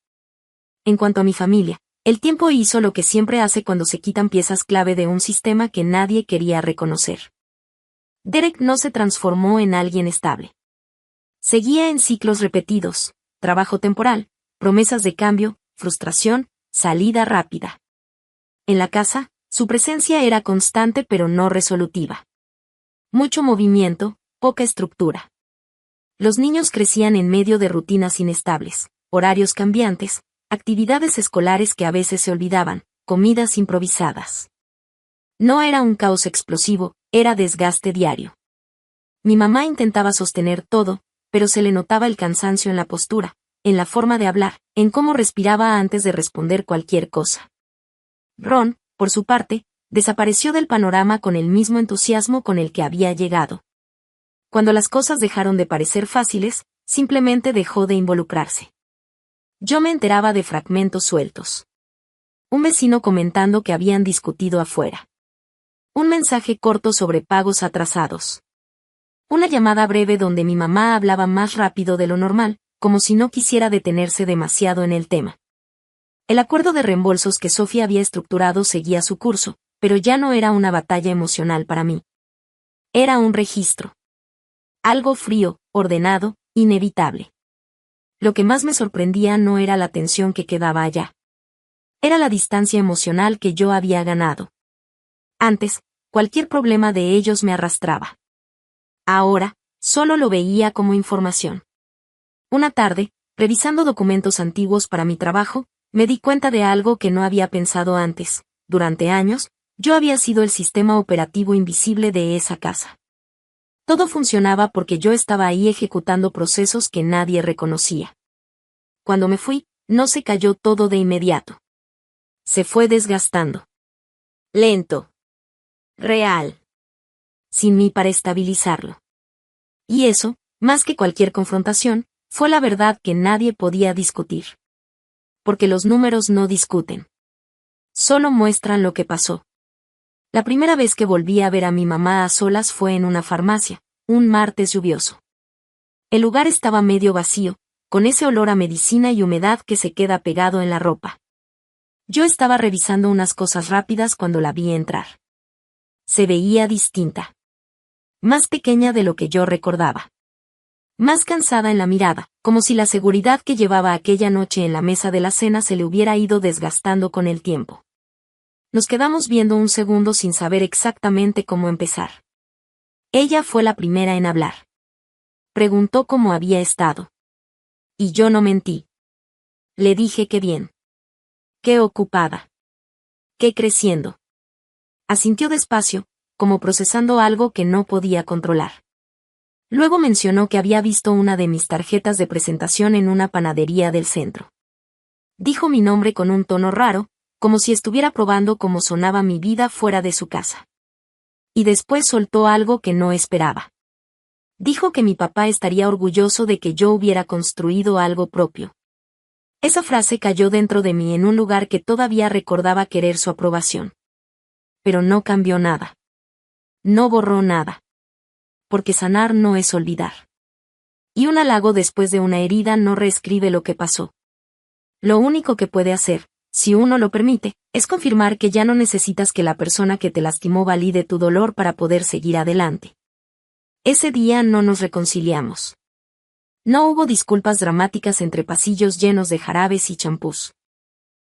Speaker 1: En cuanto a mi familia, el tiempo hizo lo que siempre hace cuando se quitan piezas clave de un sistema que nadie quería reconocer. Derek no se transformó en alguien estable. Seguía en ciclos repetidos, trabajo temporal, promesas de cambio, frustración, salida rápida. En la casa, su presencia era constante pero no resolutiva. Mucho movimiento, poca estructura. Los niños crecían en medio de rutinas inestables, horarios cambiantes, actividades escolares que a veces se olvidaban, comidas improvisadas. No era un caos explosivo, era desgaste diario. Mi mamá intentaba sostener todo, pero se le notaba el cansancio en la postura, en la forma de hablar, en cómo respiraba antes de responder cualquier cosa. Ron, por su parte, desapareció del panorama con el mismo entusiasmo con el que había llegado. Cuando las cosas dejaron de parecer fáciles, simplemente dejó de involucrarse. Yo me enteraba de fragmentos sueltos. Un vecino comentando que habían discutido afuera. Un mensaje corto sobre pagos atrasados. Una llamada breve donde mi mamá hablaba más rápido de lo normal, como si no quisiera detenerse demasiado en el tema. El acuerdo de reembolsos que Sofía había estructurado seguía su curso, pero ya no era una batalla emocional para mí. Era un registro. Algo frío, ordenado, inevitable. Lo que más me sorprendía no era la tensión que quedaba allá. Era la distancia emocional que yo había ganado. Antes, cualquier problema de ellos me arrastraba. Ahora, solo lo veía como información. Una tarde, revisando documentos antiguos para mi trabajo, me di cuenta de algo que no había pensado antes. Durante años, yo había sido el sistema operativo invisible de esa casa. Todo funcionaba porque yo estaba ahí ejecutando procesos que nadie reconocía. Cuando me fui, no se cayó todo de inmediato. Se fue desgastando. Lento. Real. Sin mí para estabilizarlo. Y eso, más que cualquier confrontación, fue la verdad que nadie podía discutir. Porque los números no discuten. Solo muestran lo que pasó. La primera vez que volví a ver a mi mamá a solas fue en una farmacia, un martes lluvioso. El lugar estaba medio vacío, con ese olor a medicina y humedad que se queda pegado en la ropa. Yo estaba revisando unas cosas rápidas cuando la vi entrar. Se veía distinta. Más pequeña de lo que yo recordaba. Más cansada en la mirada, como si la seguridad que llevaba aquella noche en la mesa de la cena se le hubiera ido desgastando con el tiempo. Nos quedamos viendo un segundo sin saber exactamente cómo empezar. Ella fue la primera en hablar. Preguntó cómo había estado. Y yo no mentí. Le dije que bien. Qué ocupada. Qué creciendo. Asintió despacio, como procesando algo que no podía controlar. Luego mencionó que había visto una de mis tarjetas de presentación en una panadería del centro. Dijo mi nombre con un tono raro, como si estuviera probando cómo sonaba mi vida fuera de su casa. Y después soltó algo que no esperaba. Dijo que mi papá estaría orgulloso de que yo hubiera construido algo propio. Esa frase cayó dentro de mí en un lugar que todavía recordaba querer su aprobación. Pero no cambió nada. No borró nada. Porque sanar no es olvidar. Y un halago después de una herida no reescribe lo que pasó. Lo único que puede hacer, si uno lo permite, es confirmar que ya no necesitas que la persona que te lastimó valide tu dolor para poder seguir adelante. Ese día no nos reconciliamos. No hubo disculpas dramáticas entre pasillos llenos de jarabes y champús.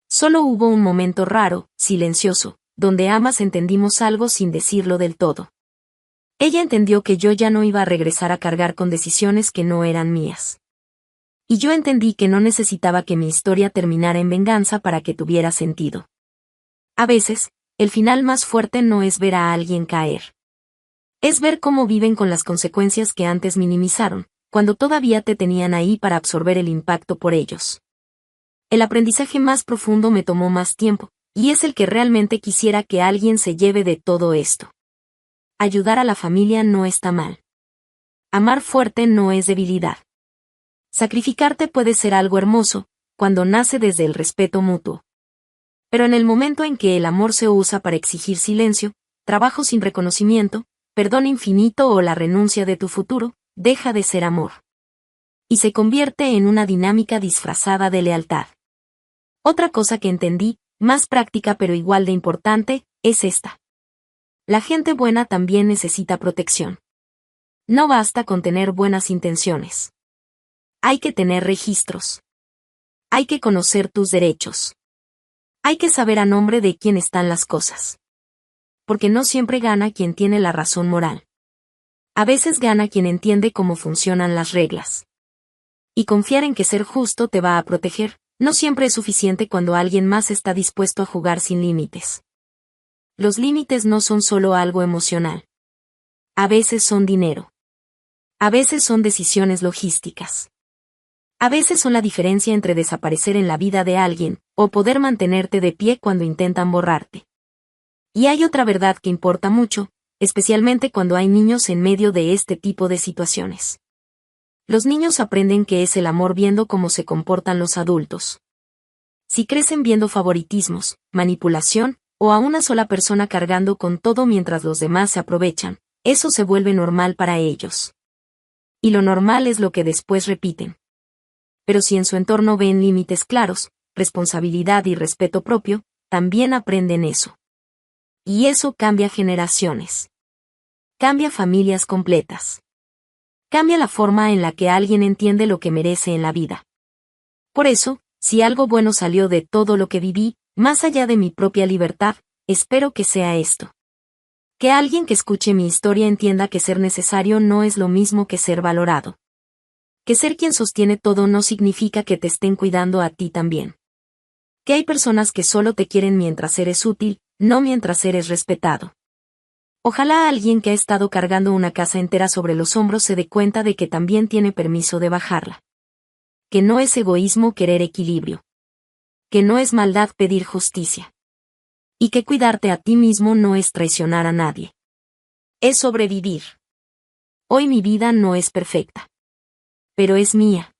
Speaker 1: Solo hubo un momento raro, silencioso, donde ambas entendimos algo sin decirlo del todo. Ella entendió que yo ya no iba a regresar a cargar con decisiones que no eran mías. Y yo entendí que no necesitaba que mi historia terminara en venganza para que tuviera sentido. A veces, el final más fuerte no es ver a alguien caer. Es ver cómo viven con las consecuencias que antes minimizaron, cuando todavía te tenían ahí para absorber el impacto por ellos. El aprendizaje más profundo me tomó más tiempo, y es el que realmente quisiera que alguien se lleve de todo esto. Ayudar a la familia no está mal. Amar fuerte no es debilidad. Sacrificarte puede ser algo hermoso, cuando nace desde el respeto mutuo. Pero en el momento en que el amor se usa para exigir silencio, trabajo sin reconocimiento, perdón infinito o la renuncia de tu futuro, deja de ser amor. Y se convierte en una dinámica disfrazada de lealtad. Otra cosa que entendí, más práctica pero igual de importante, es esta. La gente buena también necesita protección. No basta con tener buenas intenciones. Hay que tener registros. Hay que conocer tus derechos. Hay que saber a nombre de quién están las cosas. Porque no siempre gana quien tiene la razón moral. A veces gana quien entiende cómo funcionan las reglas. Y confiar en que ser justo te va a proteger, no siempre es suficiente cuando alguien más está dispuesto a jugar sin límites. Los límites no son solo algo emocional. A veces son dinero. A veces son decisiones logísticas. A veces son la diferencia entre desaparecer en la vida de alguien, o poder mantenerte de pie cuando intentan borrarte. Y hay otra verdad que importa mucho, especialmente cuando hay niños en medio de este tipo de situaciones. Los niños aprenden qué es el amor viendo cómo se comportan los adultos. Si crecen viendo favoritismos, manipulación, o a una sola persona cargando con todo mientras los demás se aprovechan, eso se vuelve normal para ellos. Y lo normal es lo que después repiten. Pero si en su entorno ven límites claros, responsabilidad y respeto propio, también aprenden eso. Y eso cambia generaciones. Cambia familias completas. Cambia la forma en la que alguien entiende lo que merece en la vida. Por eso, si algo bueno salió de todo lo que viví, más allá de mi propia libertad, espero que sea esto. Que alguien que escuche mi historia entienda que ser necesario no es lo mismo que ser valorado. Que ser quien sostiene todo no significa que te estén cuidando a ti también. Que hay personas que solo te quieren mientras eres útil, no mientras eres respetado. Ojalá alguien que ha estado cargando una casa entera sobre los hombros se dé cuenta de que también tiene permiso de bajarla. Que no es egoísmo querer equilibrio. Que no es maldad pedir justicia. Y que cuidarte a ti mismo no es traicionar a nadie. Es sobrevivir. Hoy mi vida no es perfecta. Pero es mía.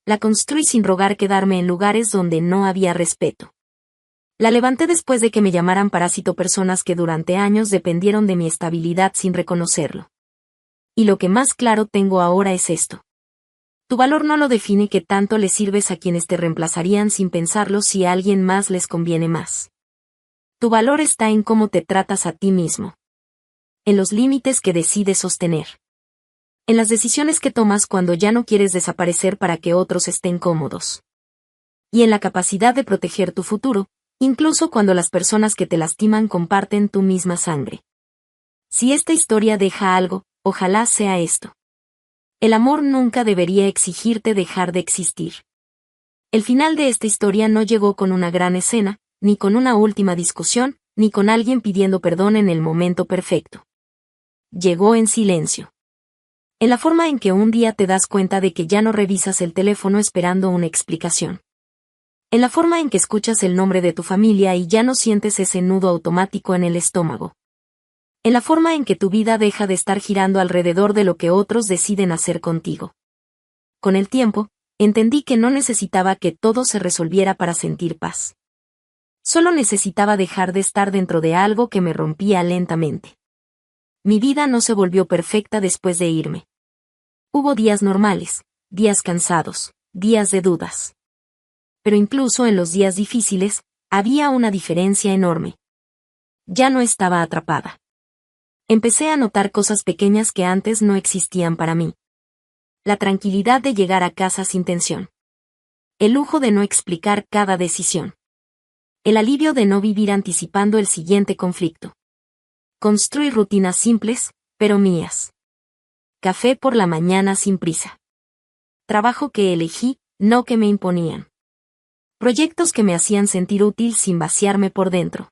Speaker 1: La construí sin rogar quedarme en lugares donde no había respeto. La levanté después de que me llamaran parásito personas que durante años dependieron de mi estabilidad sin reconocerlo. Y lo que más claro tengo ahora es esto. Tu valor no lo define que tanto le sirves a quienes te reemplazarían sin pensarlo si a alguien más les conviene más. Tu valor está en cómo te tratas a ti mismo. En los límites que decides sostener. En las decisiones que tomas cuando ya no quieres desaparecer para que otros estén cómodos. Y en la capacidad de proteger tu futuro, incluso cuando las personas que te lastiman comparten tu misma sangre. Si esta historia deja algo, ojalá sea esto. El amor nunca debería exigirte dejar de existir. El final de esta historia no llegó con una gran escena, ni con una última discusión, ni con alguien pidiendo perdón en el momento perfecto. Llegó en silencio. En la forma en que un día te das cuenta de que ya no revisas el teléfono esperando una explicación. En la forma en que escuchas el nombre de tu familia y ya no sientes ese nudo automático en el estómago. En la forma en que tu vida deja de estar girando alrededor de lo que otros deciden hacer contigo. Con el tiempo, entendí que no necesitaba que todo se resolviera para sentir paz. Solo necesitaba dejar de estar dentro de algo que me rompía lentamente. Mi vida no se volvió perfecta después de irme. Hubo días normales, días cansados, días de dudas. Pero incluso en los días difíciles, había una diferencia enorme. Ya no estaba atrapada. Empecé a notar cosas pequeñas que antes no existían para mí. La tranquilidad de llegar a casa sin tensión. El lujo de no explicar cada decisión. El alivio de no vivir anticipando el siguiente conflicto. Construir rutinas simples, pero mías. Café por la mañana sin prisa. Trabajo que elegí, no que me imponían. Proyectos que me hacían sentir útil sin vaciarme por dentro.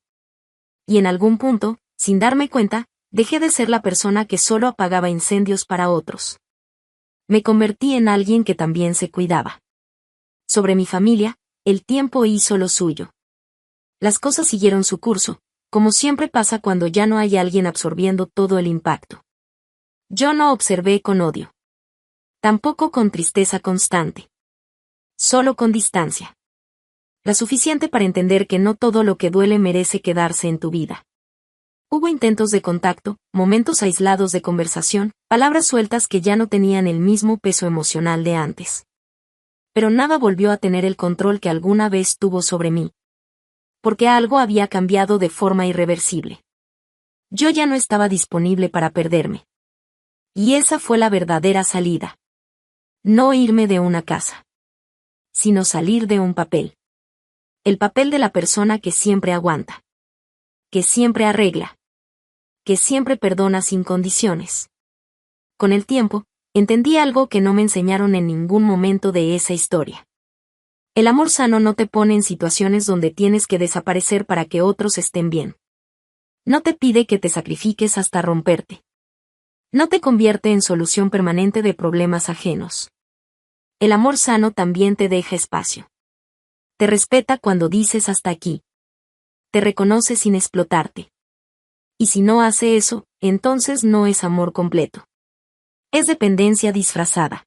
Speaker 1: Y en algún punto, sin darme cuenta, dejé de ser la persona que solo apagaba incendios para otros. Me convertí en alguien que también se cuidaba. Sobre mi familia, el tiempo hizo lo suyo. Las cosas siguieron su curso, como siempre pasa cuando ya no hay alguien absorbiendo todo el impacto. Yo no observé con odio. Tampoco con tristeza constante. Solo con distancia. La suficiente para entender que no todo lo que duele merece quedarse en tu vida. Hubo intentos de contacto, momentos aislados de conversación, palabras sueltas que ya no tenían el mismo peso emocional de antes. Pero nada volvió a tener el control que alguna vez tuvo sobre mí. Porque algo había cambiado de forma irreversible. Yo ya no estaba disponible para perderme. Y esa fue la verdadera salida. No irme de una casa. Sino salir de un papel. El papel de la persona que siempre aguanta. Que siempre arregla. Que siempre perdona sin condiciones. Con el tiempo, entendí algo que no me enseñaron en ningún momento de esa historia. El amor sano no te pone en situaciones donde tienes que desaparecer para que otros estén bien. No te pide que te sacrifiques hasta romperte. No te convierte en solución permanente de problemas ajenos. El amor sano también te deja espacio. Te respeta cuando dices hasta aquí. Te reconoce sin explotarte. Y si no hace eso, entonces no es amor completo. Es dependencia disfrazada.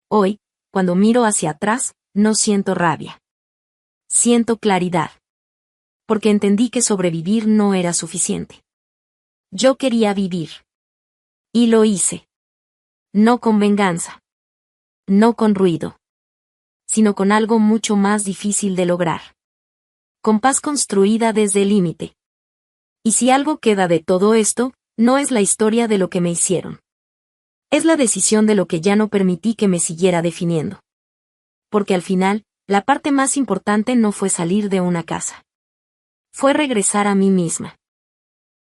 Speaker 1: Hoy, cuando miro hacia atrás, no siento rabia. Siento claridad. Porque entendí que sobrevivir no era suficiente. Yo quería vivir. Y lo hice. No con venganza. No con ruido. Sino con algo mucho más difícil de lograr. Con paz construida desde el límite. Y si algo queda de todo esto, no es la historia de lo que me hicieron. Es la decisión de lo que ya no permití que me siguiera definiendo. Porque al final, la parte más importante no fue salir de una casa. Fue regresar a mí misma.